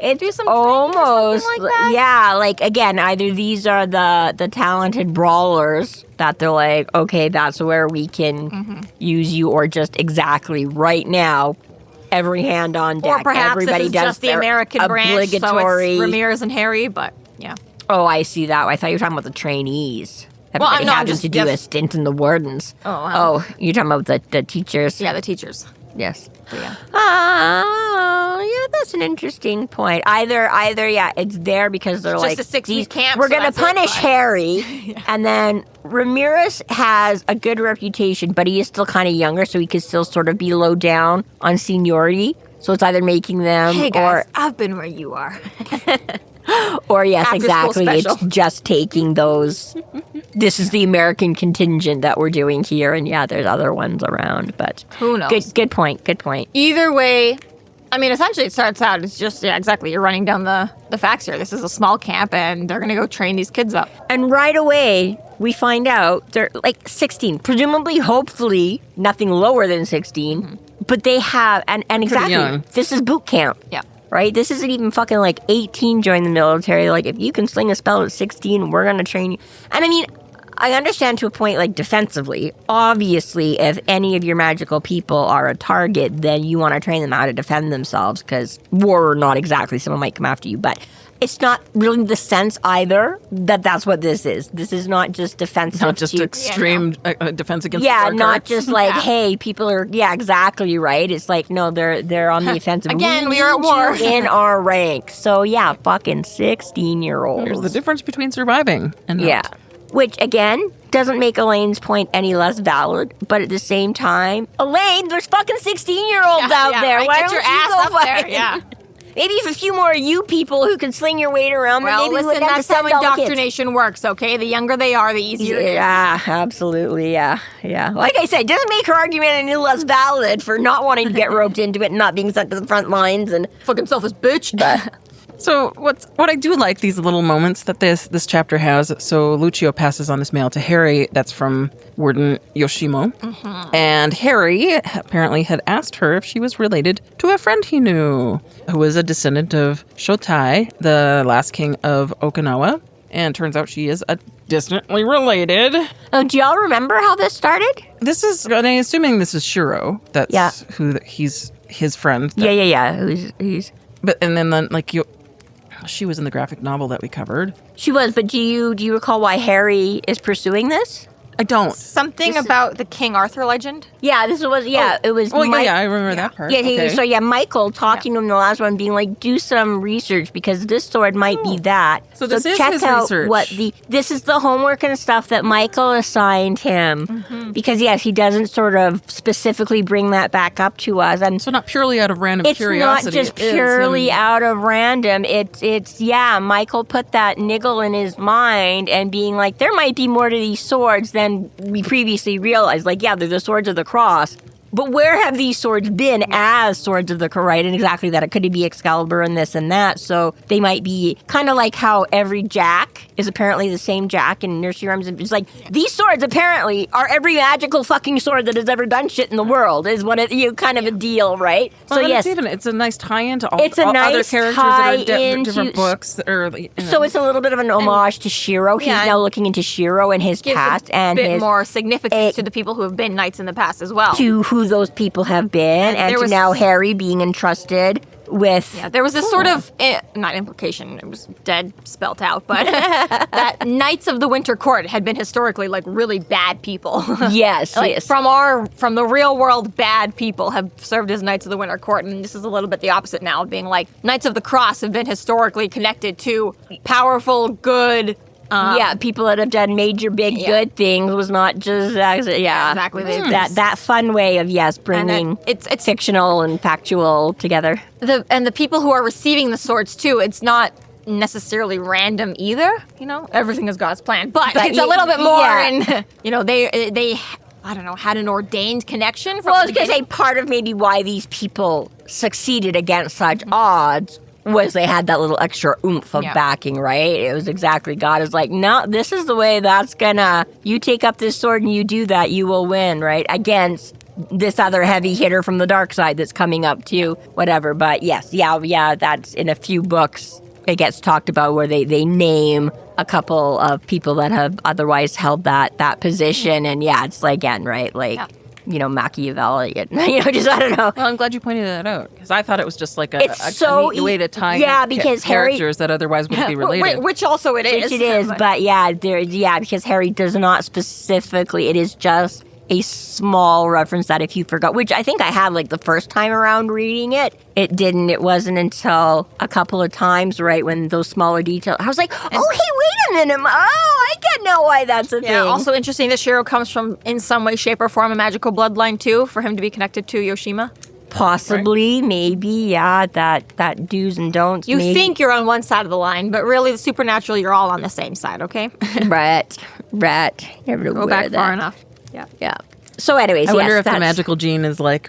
and do some training or Almost, something like that. yeah. Like, again, either these are the talented brawlers that they're like, okay, that's where we can use you, or just exactly right now, every hand on deck. Or perhaps everybody this is does just the their American branch, so obligatory. it's Ramirez and Harry, but yeah. Oh, I see that. I thought you were talking about the trainees. Well, Everybody I'm having just- to do a stint in the wardens. Oh, wow. Oh, you're talking about the teachers. Yeah, the teachers. Yes. But yeah. Yeah, that's an interesting point. Either, yeah, it's there because they're Just like a 6-week camp, We're so gonna that's it, punish but- Harry, and then Ramirez has a good reputation, but he is still kind of younger, so he could still sort of be low down on seniority. So it's either making them Hey guys, or I've been where you are. Or yes, After school exactly. special. It's just taking those. This is the American contingent that we're doing here, and yeah, there's other ones around. But Who knows? Good point. Good point. Either way, I mean, essentially it starts out, it's just, yeah, exactly, you're running down the facts here. This is a small camp, and they're going to go train these kids up. And right away, we find out they're like 16, presumably, hopefully, nothing lower than 16. But they have, and exactly, young. this is boot camp. Yeah. Right? This isn't even fucking like 18 join the military. Like, if you can sling a spell at 16, we're going to train you. And I mean, I understand to a point, like, defensively. Obviously, if any of your magical people are a target, then you want to train them how to defend themselves, because war or not exactly, someone might come after you. But it's not really the sense either that that's what this is. This is not just defensive. Not just to, extreme defense against the yeah, dark not arts. just like, hey, people are, yeah, exactly right. It's like, no, they're on the offensive. Again, we are at need war. you in our ranks. So yeah, fucking 16-year-olds. There's the difference between surviving and not. Yeah. Which, again, doesn't make Elaine's point any less valid. But at the same time, Elaine, there's fucking 16-year-olds out there. Right, Why get don't your you ass go up there, fucking- yeah. Maybe if a few more of you people who can sling your weight around, Well, maybe we listen, wouldn't have that's to how send all the kids. indoctrination works, okay? The younger they are, the easier it is. Yeah, absolutely, yeah. Like I said, it doesn't make her argument any less valid for not wanting to get roped into it and not being sent to the front lines and... Fucking selfish bitch. So what I do like these little moments that this chapter has. So Lucio passes on this mail to Harry. That's from Warden Yoshimo. And Harry apparently had asked her if she was related to a friend he knew, who was a descendant of Shotai, the last king of Okinawa. And turns out she is a distantly related. Oh, do y'all remember how this started? This is, and I'm assuming this is Shiro. That's Yeah. who he's his friend. Yeah. He's... But and then like she was in the graphic novel that we covered. She was, but do you recall why Harry is pursuing this? I don't. Something about the King Arthur legend? Yeah, this was, it was Well, Mike. yeah, I remember that part. Yeah, Okay. so yeah, Michael talking to him the last one, being like, do some research because this sword might be that. So this is check his out research. this is the homework and stuff that Michael assigned him. Because yes, he doesn't sort of specifically bring that back up to us. And So not purely out of random it's curiosity. not just it is purely him- out of random. It's Michael put that niggle in his mind and being like, there might be more to these swords than we previously realized. Like, yeah, they're the swords of the cross. But where have these swords been as swords of the cross, right? And exactly that. It could be Excalibur and this and that. So they might be kind of like how every Jack is apparently the same Jack in nursery rhymes. It's like, these swords apparently are every magical fucking sword that has ever done shit in the world is what kind of a deal, right? Well, so and yes. it's a nice tie-in to all, It's a all other nice characters that are tie-in different to- books. That are, you know. So it's a little bit of an homage to Shiro. He's Yeah, now and looking into Shiro and his Gives past a and bit his more significance to the people who have been knights in the past as well. to who those people have been, and there to was- now Harry being entrusted with. Yeah, there was this sort of, not implication, it was dead spelt out, but that Knights of the Winter Court had been historically like really bad people. Yes, Like yes. from the real world, bad people have served as Knights of the Winter Court, and this is a little bit the opposite now, being like Knights of the Cross have been historically connected to powerful, good. Yeah, people that have done major big good things was not just Exactly. that fun way of bringing it's fictional and factual together. the people who are receiving the swords too. It's not necessarily random either. You know, everything is God's plan, but it's a little bit more. yeah. And they I don't know, had an ordained connection. From Well, I was the going to say beginning. part of maybe why these people succeeded against such odds was they had that little extra oomph of Yeah. backing, right? It was exactly God is like, no, this is the way that's gonna, you take up this sword and you do that, you will win, right? Against this other heavy hitter from the dark side that's coming up too, whatever. But yes, that's in a few books. It gets talked about where they name a couple of people that have otherwise held that position. And it's like, again, right? Like, Machiavelli, just, I don't know. Well, I'm glad you pointed that out because I thought it was just like a neat way to tie in because Harry- characters that otherwise wouldn't be related. Which also it is. Which it is, but because Harry does not specifically, it is just a small reference that if you forgot, which I think I had like the first time around reading it, it wasn't until a couple of times, right, when those smaller details, I was like, oh, hey, wait a minute, I get now why that's a thing. Yeah, also interesting that Shiro comes from, in some way, shape, or form, a magical bloodline, too, for him to be connected to Yoshima. Possibly, maybe, yeah, that do's and don'ts. You maybe. think you're on one side of the line, but really, the supernatural, you're all on the same side, okay? Rat. Go back far enough. Yeah. Yeah. So anyways, I wonder yes, if the that's magical gene is like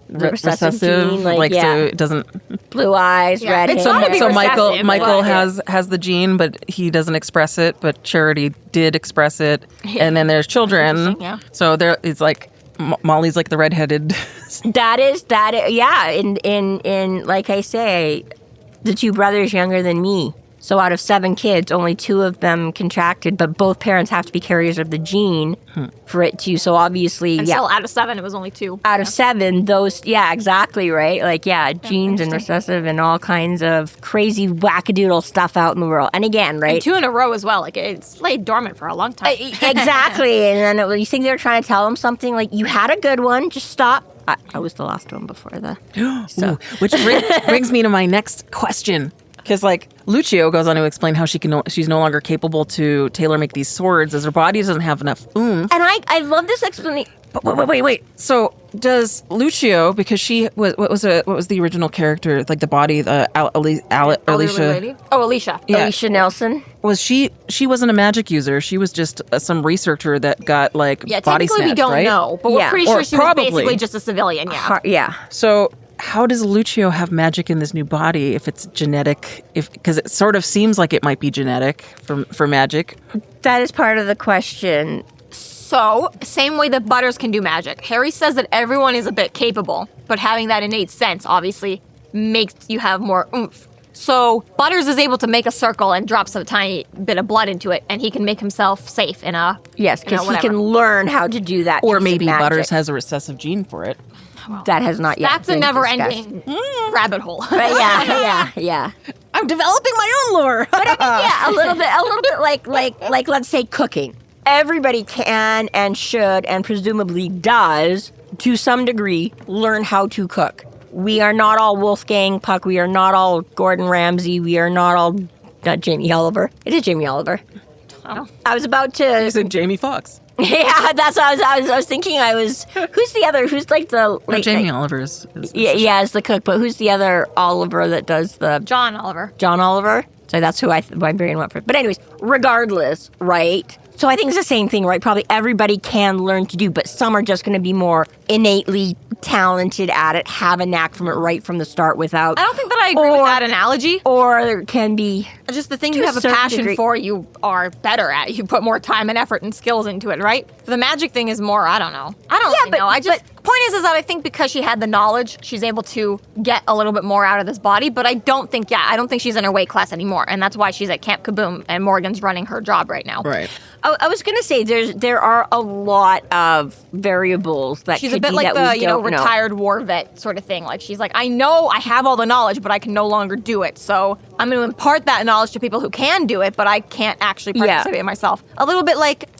recessive recessive, gene, like, yeah. so it doesn't. blue eyes, Yeah, red it's hair. gotta be So recessive, Michael but- has the gene, but he doesn't express it. But Charity did express it, and then there's children. Interesting, yeah. So there, it's like Molly's like the redheaded. That is, yeah. In like I say, the two brothers younger than me. So out of 7 kids, only 2 of them contracted, but both parents have to be carriers of the gene for it to. So obviously, And yeah. still, out of 7, it was only 2. Out of 7, those, yeah, exactly, right? Like, yeah, genes and recessive and all kinds of crazy wackadoodle stuff out in the world. And again, right? And 2 in a row as well. Like, it's laid dormant for a long time. Exactly. And then you think they were trying to tell him something like, you had a good one, just stop. I was the last one before the. Ooh, which brings me to my next question. Because like Lucio goes on to explain how she's no longer capable to tailor make these swords as her body doesn't have enough oomph. And I love this explanation. But wait. So does Lucio, because she was what was the original character, like the body, Alicia? Oh, Alicia. Yeah. Alicia Nelson. Was she wasn't a magic user. She was just some researcher that got like Yeah, body technically snatched, we don't right? know, but Yeah. we're pretty Or sure she was probably. basically just a civilian, yeah. Yeah. So how does Lucio have magic in this new body if it's genetic? Because it sort of seems like it might be genetic for magic. That is part of the question. So, same way that Butters can do magic. Harry says that everyone is a bit capable, but having that innate sense obviously makes you have more oomph. So, Butters is able to make a circle and drops a tiny bit of blood into it, and he can make himself safe in a... Yes, because he can learn how to do that. Or piece of maybe magic. Butters has a recessive gene for it. That has not yet That's a been never-ending discussed. rabbit hole. But yeah. I'm developing my own lore. But I mean, yeah, a little bit like let's say cooking. Everybody can and should and presumably does, to some degree, learn how to cook. We are not all Wolfgang Puck. We are not all Gordon Ramsay. We are not all Jamie Oliver. It is Jamie Oliver. Oh. I was about to. You said Jamie Foxx. Yeah, that's what I was thinking. Who's the other? Who's like the No, Jamie Oliver is yeah, is the cook. But who's the other Oliver that does the John Oliver. John Oliver? So that's who my brain went for. But anyways, regardless, right? So I think it's the same thing, right? Probably everybody can learn to do, but some are just going to be more innately talented at it, have a knack from it right from the start without. I don't think that I agree with that analogy. Or there can be. Just the thing To you a have a certain passion degree. for, you are better at. You put more time and effort and skills into it, right? The magic thing is more, I don't know. I don't really know. Point is that I think because she had the knowledge, she's able to get a little bit more out of this body, but I don't think she's in her weight class anymore, and that's why she's at Camp Kaboom, and Morgan's running her job right now. right. I was going to say there are a lot of variables that She's could a bit be like that the, we don't know. retired war vet sort of thing. Like, she's like, I know I have all the knowledge, but I can no longer do it, so I'm going to impart that knowledge to people who can do it, but I can't actually participate myself. A little bit like,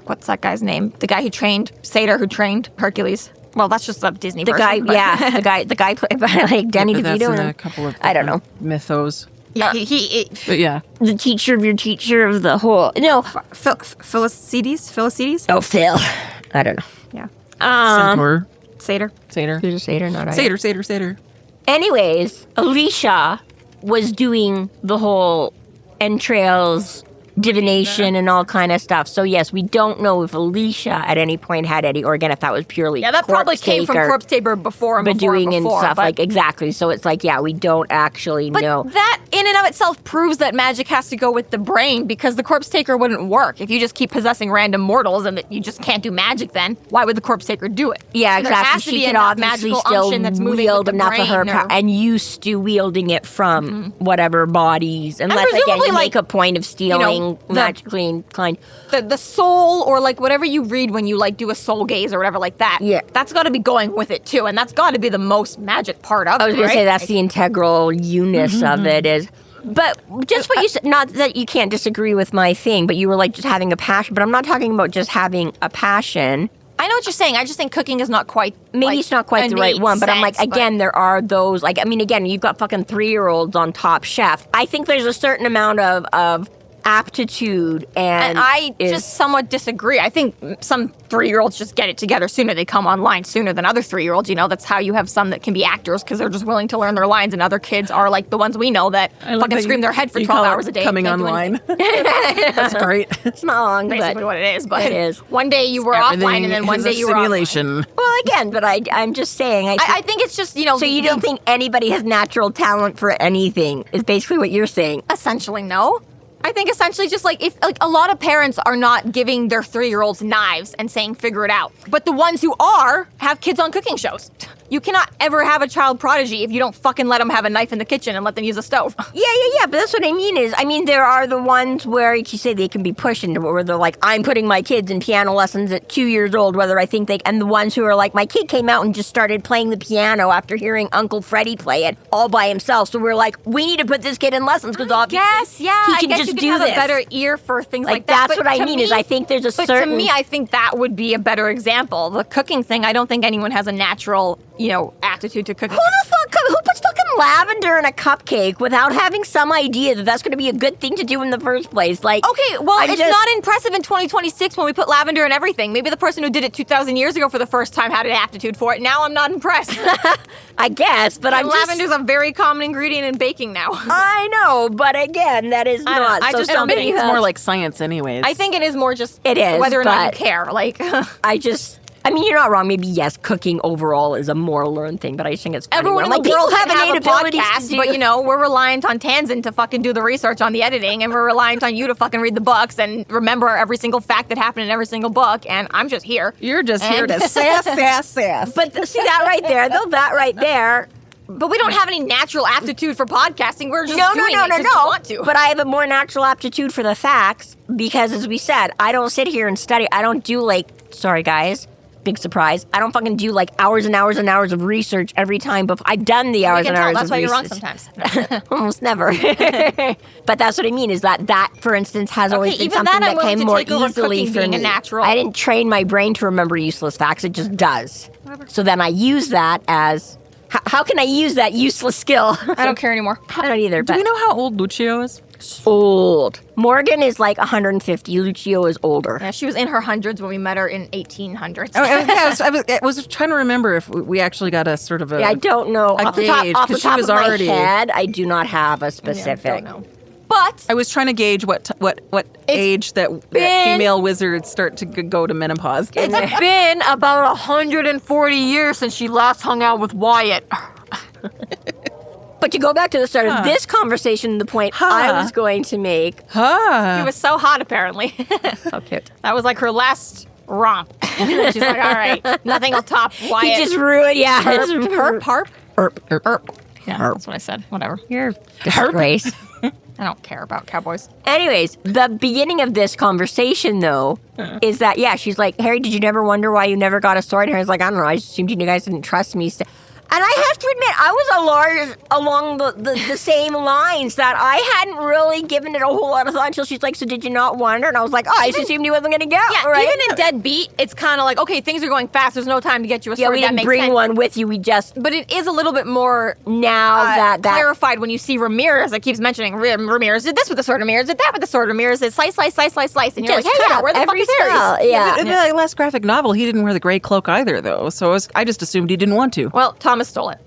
what's that guy's name? The guy who trained, Satyr who trained Hercules. Well, that's just a Disney The version. guy, but- the guy played by like Danny But that's DeVito in and a couple of I don't know. mythos. Yeah, he But yeah. the teacher of your teacher of the whole. No, Philocides? oh Phil, I don't know. Yeah. Centaur. Satyr. Satyr. Who's a satyr? Not I. Satyr. Anyways, Alicia was doing the whole entrails divination and all kind of stuff. So yes, we don't know if Alicia at any point had any, or again, if that was purely Yeah, that probably came from Corpse Taper before and but before doing and before. and stuff but, like exactly. So it's like, yeah, we don't actually but know. that in and of itself proves that magic has to go with the brain, because the Corpse Taker wouldn't work if you just keep possessing random mortals and that you just can't do magic. Then why would the Corpse Taker do it? Yeah, So there exactly. has to She be could enough obviously magical still unction that's moving wield with the enough of her brain or- and used to wielding it from whatever bodies, unless again presumably, you like, make a point of stealing the- magically inclined. the soul, or like whatever you read when you like do a soul gaze or whatever like that. Yeah. That's got to be going with it too, and that's got to be the most magic part of it. I was going right? to say that's the integral you-ness of it is. But just what you said, not that you can't disagree with my thing, but you were like just having a passion. But I'm not talking about just having a passion. I know what you're saying. I just think cooking is not quite. Maybe it's not quite the right one, but I'm like, again, there are those, like, I mean, again, you've got fucking 3-year-olds on Top Chef. I think there's a certain amount of aptitude And I just somewhat disagree. I think some 3-year-olds just get it together sooner. They come online sooner than other 3-year-olds. That's how you have some that can be actors because they're just willing to learn their lines, and other kids are like the ones we know that fucking scream their head for 12 hours a day. Coming online. That's great. It's not long, Basically but what it is. But it is. one day you were offline, and then one day you were simulation. offline. Well, again, but I'm just saying. I think it's just, So you don't think anybody has natural talent for anything, is basically what you're saying. Essentially, no. I think essentially just like if a lot of parents are not giving their 3-year-olds knives and saying figure it out. But the ones who are have kids on cooking shows. You cannot ever have a child prodigy if you don't fucking let them have a knife in the kitchen and let them use a stove. Yeah, but that's what I mean there are the ones where you say they can be pushed into where they're like, I'm putting my kids in piano lessons at 2 years old, whether I think they, and the ones who are like, my kid came out and just started playing the piano after hearing Uncle Freddie play it all by himself. So we're like, we need to put this kid in lessons because obviously he can I guess just you can do have this. a better ear for things like that. That's But what I to mean me, is I think there's a but certain... to me, I think that would be a better example. The cooking thing, I don't think anyone has a natural, aptitude to cooking. Who puts fucking lavender in a cupcake without having some idea that that's going to be a good thing to do in the first place? Like, Okay, well, it's not impressive in 2026 when we put lavender in everything. Maybe the person who did it 2,000 years ago for the first time had an aptitude for it. Now I'm not impressed. I guess, but I'm just... Lavender's a very common ingredient in baking now. I know, but again, that is not. I so just don't somebody think It's has- more like science anyways. I think it is more just It is, whether or not you but- care. Like, I mean, you're not wrong. Maybe, yes, cooking overall is a more learned thing, but I just think it's funny. everyone in Like, the world people have innate a abilities to podcast, do- but we're reliant on Tanzan to fucking do the research on the editing, and we're reliant on you to fucking read the books and remember every single fact that happened in every single book, and I'm just here. You're just here to And- sass. But see that right there, though, that right there... But we don't have any natural aptitude for podcasting. We're just doing it 'cause we want to. But I have a more natural aptitude for the facts because, as we said, I don't sit here and study. I don't do sorry guys, big surprise. I don't fucking do hours and hours and hours of research every time. But I've done the hours we can and tell. hours That's of why you're wrong research. sometimes. Almost never. But that's what I mean is that, for instance, has always been even something that I'm that willing came to more take over easily cooking for being me. a natural. I didn't train my brain to remember useless facts. It just does. So then I use that as... How can I use that useless skill? I don't care anymore. I don't either. Do But we know how old Lucio is? old. Morgan is 150. Lucio is older. Yeah, she was in her hundreds when we met her in 1800s. I was trying to remember if we actually got a sort of a... I don't know. A Off the top, gauge, off the 'cause she top was of my already- head, I do not have a Yeah, specific. don't know. But I was trying to gauge what age that female wizards start to go to menopause. it's been about 140 years since she last hung out with Wyatt. But to go back to the start of this conversation, the point I was going to make. He was so hot, apparently. So cute. That was like her last romp. She's like, all right, nothing will top Wyatt. He just ruined, yeah. Herp? Herp. Yeah, that's what I said. Whatever. You're disgrace. I don't care about cowboys. Anyways, the beginning of this conversation, though, is that, she's like, Harry, did you never wonder why you never got a sword? And Harry's like, I don't know, I just assumed you guys didn't trust me. And I have to admit, I was along the same lines that I hadn't really given it a whole lot of thought until she's like, so did you not wonder? And I was like, I just assumed he wasn't going to go. Yeah, right? even in Dead Beat, it's kind of like, okay, things are going fast. There's no time to get you a sword. Yeah, we that didn't makes bring sense. one with you. We just... But it is a little bit more Now that clarified when you see Ramirez. It keeps mentioning Ramirez did this with the sword. Ramirez did that with the sword. Ramirez did slice, and you're Just like, hey, where the fuck every is Harry? spell, yeah. In the last graphic novel, he didn't wear the gray cloak either, though. So I just assumed he didn't want to. Well, Thomas stole it.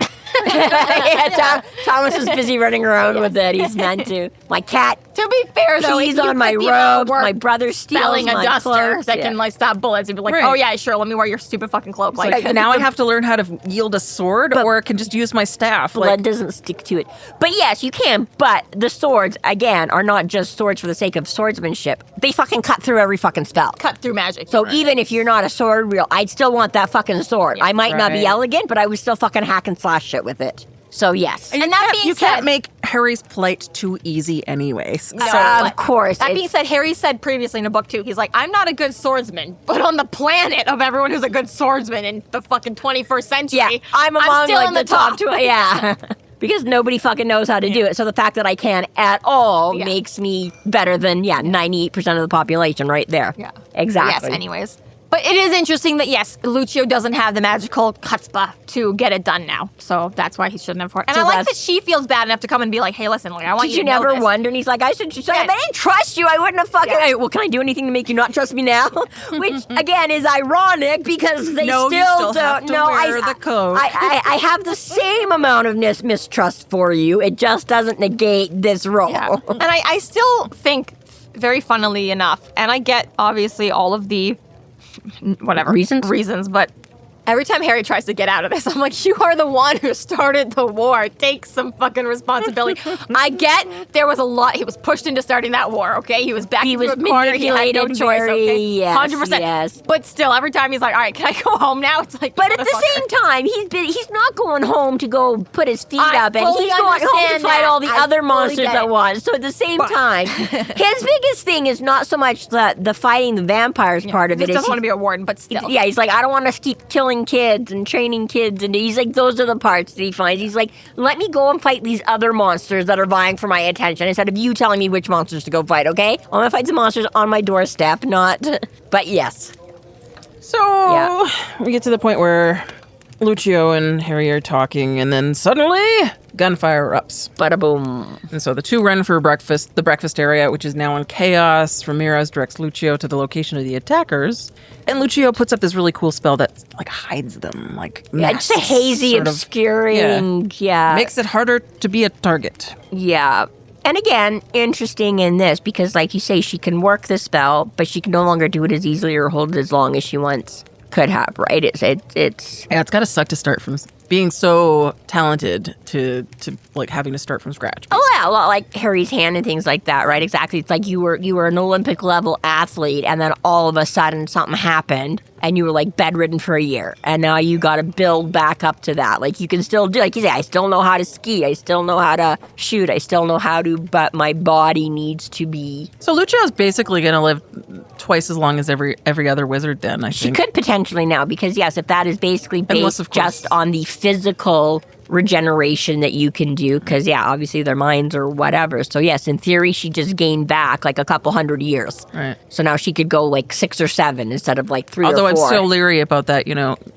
Thomas is busy running around with it. He's meant to. My cat To be fair, though, pees if you on my put the amount of robe. work My brother steals spelling a my duster clothes. that Yeah. can stop bullets, you'd be like, Right. oh yeah, sure, let me wear your stupid fucking cloak. Like, Now I have to learn how to wield a sword, or I can just use my staff. Blood doesn't stick to it. But yes, you can. But the swords, again, are not just swords for the sake of swordsmanship. They fucking cut through every fucking spell. cut through magic. So even if you're not a sword wheel, I'd still want that fucking sword. I might not be Right. elegant, but I would still fucking hack and slash shit with it. So yes. And that being you said, can't make Harry's plight too easy, anyways. No, of but course. That it's- being said, Harry said previously in a book too, he's like, I'm not a good swordsman, but on the planet of everyone who's a good swordsman in the fucking 21st century, Yeah, I'm among still in the top two. Yeah. Because nobody fucking knows how to do it. So the fact that I can at all Yeah. makes me better than 98% of the population right there. Yeah. Exactly. Yes, anyways. But But it is interesting that, yes, Lucio doesn't have the magical chutzpah to get it done now. So that's why he shouldn't have. And So I like that's- that she feels bad enough to come and be like, hey, listen, like, I want Did you you to know never this. wonder? And he's like, I didn't Yeah. trust you. I wouldn't have fucking. Yeah. Well, can I do anything to make you not trust me now? Which again is ironic because they No, you still still have don't. to No, wear the coat. I have the same amount of mistrust for you. It just doesn't negate this role. Yeah. And I still think, very funnily enough, and I get, obviously, all of the whatever reasons, but every time Harry tries to get out of this, I'm like, you are the one who started the war. Take some fucking responsibility. I get there was a lot. He was pushed into starting that war, okay? He was back into a corner. He had no choice, okay? Yes, 100%. yes. But still, every time he's like, all right, can I go home now? It's like, But at the same time, he's not going home to go put his feet up, and fully he's going home to understand fight that. all the I other fully monsters get at it. once. So at the same time, his biggest thing is not so much the fighting the vampires part of he it. just Is doesn't want to be a warden, but still. Yeah, he's like, I don't want to keep killing kids and training kids, and he's like, those are the parts that he finds. He's like, let me go and fight these other monsters that are vying for my attention instead of you telling me which monsters to go fight, okay? I'm gonna fight the monsters on my doorstep, not... But yes. So Yeah. we get to the point where Lucio and Harry are talking, and then suddenly gunfire erupts. Bada boom. And so the two run for breakfast, the breakfast area, which is now in chaos. Ramirez directs Lucio to the location of the attackers, and Lucio puts up this really cool spell that like hides them, like Yeah, it's a masks, hazy, sort of- obscuring, yeah. makes it harder to be a target. Yeah. And again, interesting in this because, like you say, she can work the spell, but she can no longer do it as easily or hold it as long as she once could have, right? It's Yeah, it's gotta suck to start from being so talented to like having to start from scratch. Oh yeah, a lot like Harry's hand and things like that, right? Exactly. It's like you were an Olympic level athlete, and then all of a sudden something happened, and you were like bedridden for a year, and now you got to build back up to that. Like you can still do, like you say, I still know how to ski, I still know how to shoot, I still know how to, but my body needs to be. So Lucio's basically gonna live twice as long as every other wizard. Then I She think could potentially now, because yes, if that is basically Unless, based of course- just on the physical regeneration that you can do, because yeah, obviously their minds or whatever. So yes, in theory, she just gained back like a couple hundred years. Right. So now she could go like 6 or 7 instead of like 3 Although or 4. I'm still leery about that,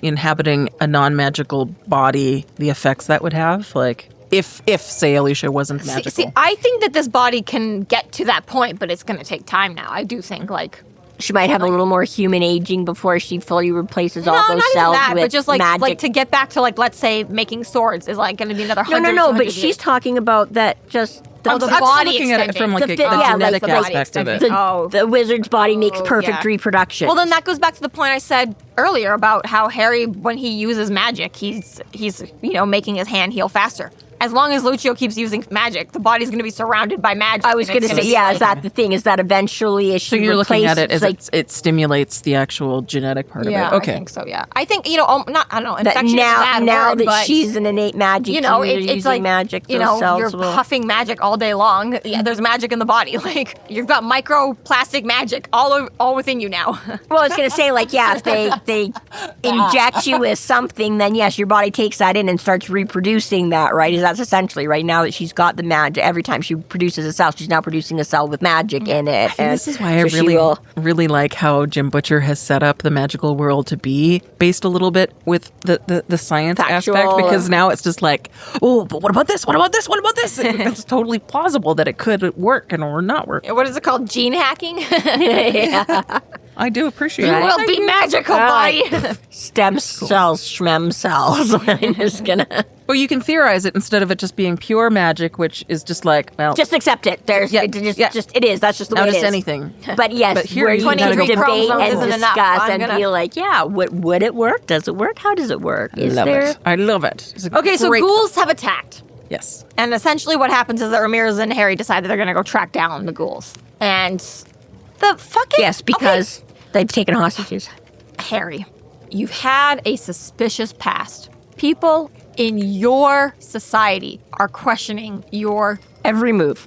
inhabiting a non-magical body, the effects that would have. Like, if say Alicia wasn't magical. See, I think that this body can get to that point, but it's going to take time now. I do think, like... She might have a little more human aging before she fully replaces all no, those not even cells that, with but just like magic. to get back to like, let's say, making swords is like going to be another no, 100 but 200 she's years. talking about that just... Oh, the I'm body looking at it extending. from like The the fit- yeah, like genetic the body aspect of it. extending. The wizard's body makes Oh, perfect yeah. reproduction. Well, then that goes back to the point I said earlier about how Harry, when he uses magic, he's making his hand heal faster. As long as Lucio keeps using magic, the body's going to be surrounded by magic. I was and going to it's say, gonna yeah, be is that the thing? Is that eventually as So she you're looking at it as like it stimulates the actual genetic part Yeah, of it. Okay. I think so. Yeah, I think I don't know. that Infection is a bad now word, that but, she's an innate magic, user it's using like magic. you're those cells will- huffing magic all day long. Yeah, there's magic in the body. Like you've got microplastic magic all within you now. Well, I was going to say, like, yeah, if they inject you with something, then yes, your body takes that in and starts reproducing that, right? That's essentially right now that she's got the magic. Every time she produces a cell, she's now producing a cell with magic in it. And this is why I so she will- really like how Jim Butcher has set up the magical world to be based a little bit with the science Factual. aspect, because now it's just like, oh, but what about this? What about this? What about this? It's totally plausible that it could work and or not work. What is it called? Gene hacking? I do appreciate You it. will be magical, body. Stem cells, schmem cells. I'm just gonna Well, you can theorize it instead of it just being pure magic, which is just like, well, just accept it. There's Yeah, it just, yeah. just it is. That's just the way not it just is. anything. But yes, But here where you you gotta can go debate chromosomes and isn't discuss enough. I'm and gonna- be like, yeah, would it work? Does it work? How does it work? Is Love there? it. I love it. It's a Okay, so great- ghouls have attacked. Yes. And essentially what happens is that Ramirez and Harry decide that they're going to go track down the ghouls. And the fucking... Yes, because they've taken hostages. Harry, you've had a suspicious past. People in your society are questioning your Every move,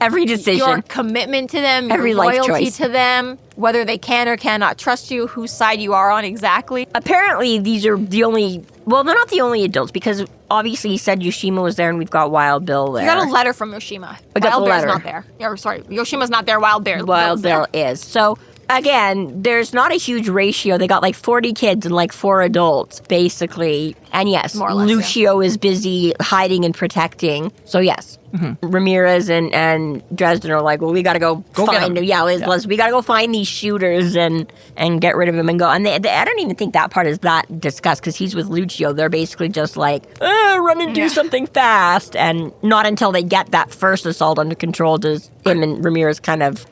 every decision. your commitment to them, your Every life loyalty choice. to them, whether they can or cannot trust you, whose side you are on exactly. Apparently, these are the only. Well, they're not the only adults because obviously you said Yoshima was there, and we've got Wild Bill there. You got a letter from Yoshima. I got Wild the Bear's letter. not there. Yeah, sorry, Yoshima's not there. Wild Bear. Wild Bill's there. Bill is. So again, there's not a huge ratio. They got like 40 kids and like 4 adults, basically. And yes, More or less, Lucio is busy hiding and protecting. So yes, Ramirez and Dresden are like, well, we got to go get find 'em. we got to go find these shooters and get rid of him and go. And I don't even think that part is that discussed because he's with Lucio. They're basically just like, run and do something fast. And not until they get that first assault under control does him and Ramirez kind of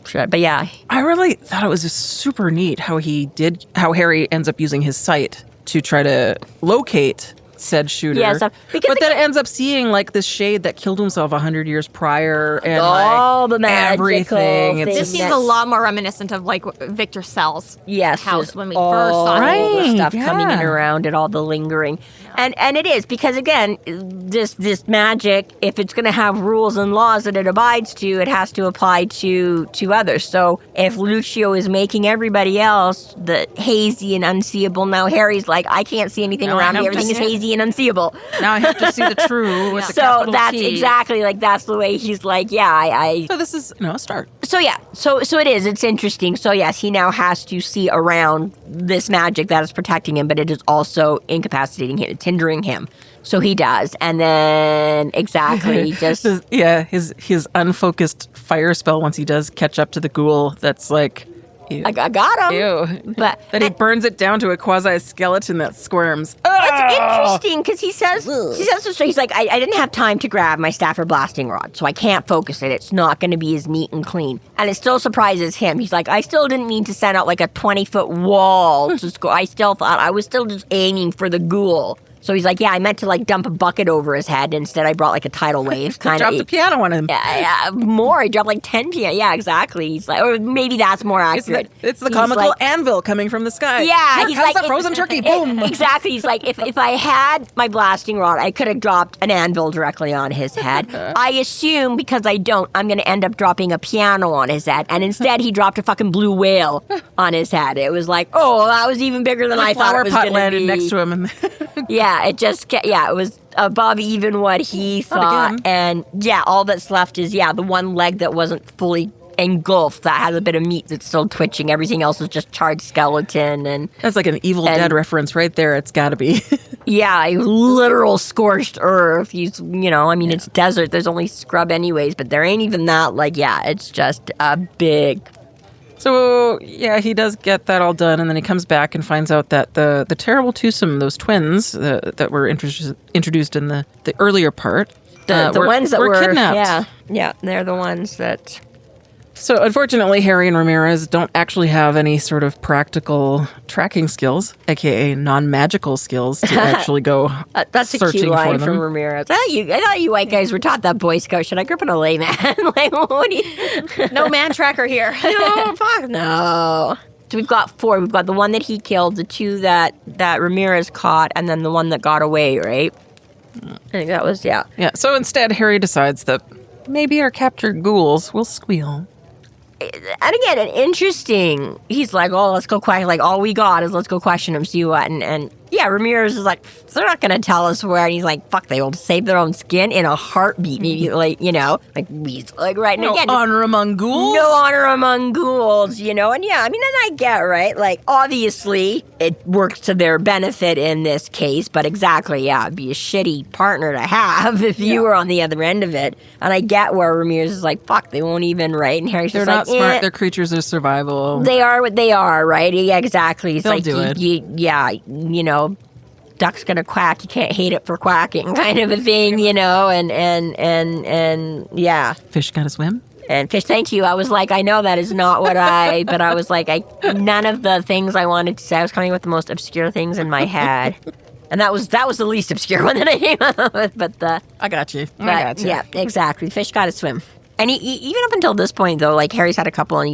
shit. But yeah. I really thought it was just super neat how Harry ends up using his sight to try to locate said shooter. Yeah, so- because but then it ends up seeing like this shade that killed himself 100 years prior and all like the magical everything. It's things. This seems a lot more reminiscent of like Victor Sell's house just when we first saw all it. the stuff Right, coming in yeah. around it, all the lingering, and it is because again, this magic, if it's going to have rules and laws that it abides to, it has to apply to others. So if Lucio is making everybody else the hazy and unseeable, now Harry's like, I can't see anything Now I around me. have to Everything is see it. hazy and unseeable. now I have to see the true with the So capital that's T. exactly like that's the way he's like, yeah, I So this is a start. So yeah, so it is. It's interesting. So yes, he now has to see around this magic that is protecting him, but it is also incapacitating him. It's hindering him. So he does, and then exactly just his unfocused fire spell once he does catch up to the ghoul. That's like. Ew. I got him. Ew. But That he burns it down to a quasi-skeleton that squirms. it's interesting because he says so he's like, I didn't have time to grab my staff or blasting rod, so I can't focus it. It's not going to be as neat and clean. And it still surprises him. He's like, I still didn't mean to send out like a 20-foot wall to score. I still thought I was still just aiming for the ghoul. So he's like, yeah, I meant to like dump a bucket over his head. Instead, I brought like a tidal wave. Kind Dropped of the piano on him. more. He dropped like 10 p.m. Yeah, exactly. He's like, or maybe that's more accurate. It's the He's comical like, anvil coming from the sky. yeah, Here he's comes like the frozen turkey. Boom. Exactly. He's like, if I had my blasting rod, I could have dropped an anvil directly on his head. I assume because I don't, I'm going to end up dropping a piano on his head, and instead he dropped a fucking blue whale on his head. It was like, oh, that was even bigger than I thought it was flower pot going to landed be. next to him, and Yeah, it just it was above even what he thought. again. And yeah, all that's left is the one leg that wasn't fully engulfed that has a bit of meat that's still twitching. Everything else is just charred skeleton and that's like an Evil Dead reference right there. It's got to be. a literal scorched earth. He's it's desert. There's only scrub anyways, but there ain't even that. It's just a big. So he does get that all done, and then he comes back and finds out that the terrible twosome, those twins that were introduced in the earlier part, The ones that were kidnapped. Yeah, they're the ones that. So unfortunately, Harry and Ramirez don't actually have any sort of practical tracking skills, aka non-magical skills, to actually go That's a searching cute for line them. from Ramirez. I thought you white guys were taught that Boy Scout shit. I grew up in a layman. What do you? No man tracker here. No, fuck no. So we've got 4. We've got the one that he killed, the 2 that Ramirez caught, and then the one that got away, right? I think that was, Yeah, so instead, Harry decides that maybe our captured ghouls will squeal. And again, an interesting. He's like, oh, let's go question. Like, all we got is let's go question him, see what. And Ramirez is like, they're not gonna tell us where. And he's like, fuck, they will save their own skin in a heartbeat. Maybe right. And No again, honor among ghouls. no honor among ghouls, And and I get right. Like, obviously, it works to their benefit in this case. But exactly, it'd be a shitty partner to have if you were on the other end of it. And I get where Ramirez is like, fuck, they won't even, right? And Harry's They're just not like, smart. They're creatures of survival. they are what they are, right? Yeah, exactly. It's They'll like, do it. Duck's gonna quack. You can't hate it for quacking, kind of a thing, and yeah. Fish gotta swim. And fish, thank you. I was like, I know that is not what but I was like, none of the things I wanted to say. I was coming with the most obscure things in my head. And that was the least obscure one that I came up with, but I got you. yeah, exactly. Fish gotta swim. And even up until this point, though, like Harry's had a couple, and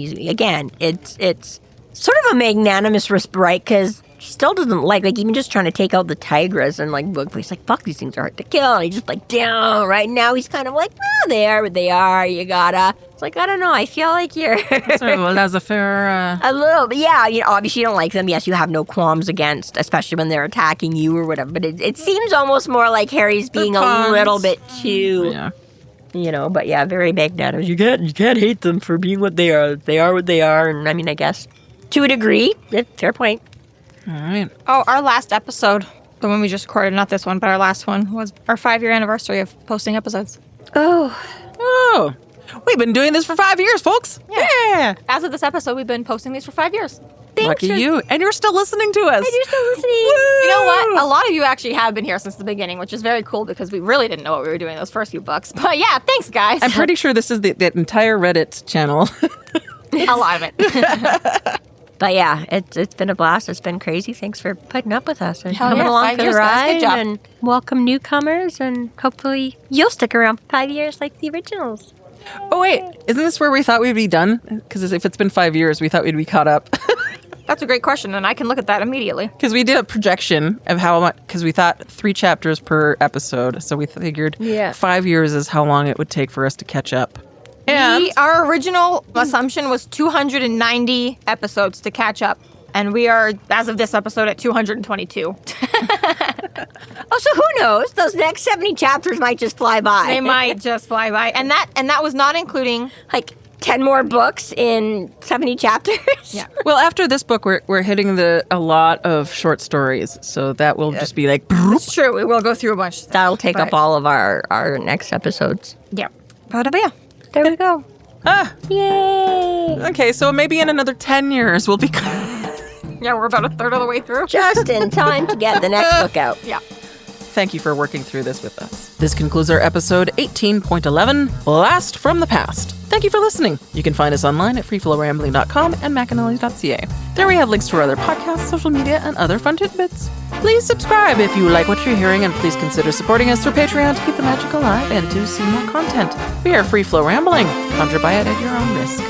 it's sort of a magnanimous right? Because he still doesn't like even just trying to take out the tigress and he's like, fuck, these things are hard to kill. And he's just like, down. Right now, he's kind of like, they are what they are. You gotta. It's like, I don't know. I feel like you're Sort of a laissez-faire. a little bit. Yeah, obviously you don't like them. Yes, you have no qualms against, especially when they're attacking you or whatever. But it seems almost more like Harry's being a little bit too. Yeah. But yeah, very magnetic. You can't hate them for being what they are. They are what they are, and I mean, I guess to a degree, fair point. All right. Oh, our last episode, the one we just recorded, not this one, but our last one, was our 5-year anniversary of posting episodes. Oh, we've been doing this for 5 years, folks. Yeah. As of this episode, we've been posting these for 5 years. Lucky you. And you're still listening to us. You're still listening. You know what? A lot of you actually have been here since the beginning, which is very cool because we really didn't know what we were doing those first few books. But yeah, thanks, guys. I'm pretty sure this is the entire Reddit channel. A lot of it. But yeah, it's been a blast. It's been crazy. Thanks for putting up with us and Hell coming yeah, along 5 for the years, guys. Good ride. job. And welcome newcomers, and hopefully you'll stick around for 5 years like the originals. Oh, wait. Isn't this where we thought we'd be done? Because if it's been 5 years, we thought we'd be caught up. That's a great question, and I can look at that immediately. Because we did a projection of how much, because we thought 3 chapters per episode. So we figured 5 years is how long it would take for us to catch up. And Our original assumption was 290 episodes to catch up. And we are, as of this episode, at 222. Oh, so who knows? Those next 70 chapters might just fly by. They might just fly by. And that was not including... Like 10 more books in 70 chapters. Yeah. well, after this book, we're hitting a lot of short stories. So that will just be like... It's true. We will go through a bunch. That'll take up all of our next episodes. Yeah. But yeah. There we go. Yay! Okay, so maybe in another 10 years we'll be... Yeah, we're about a third of the way through. Just in time to get the next book out. Yeah. Thank you for working through this with us. This concludes our episode 18.11, Blast from the Past. Thank you for listening. You can find us online at freeflowrambling.com and McAnally.ca. There we have links to our other podcasts, social media, and other fun tidbits. Please subscribe if you like what you're hearing, and please consider supporting us through Patreon to keep the magic alive and to see more content. We are Free Flow Rambling. Conjure by it at your own risk.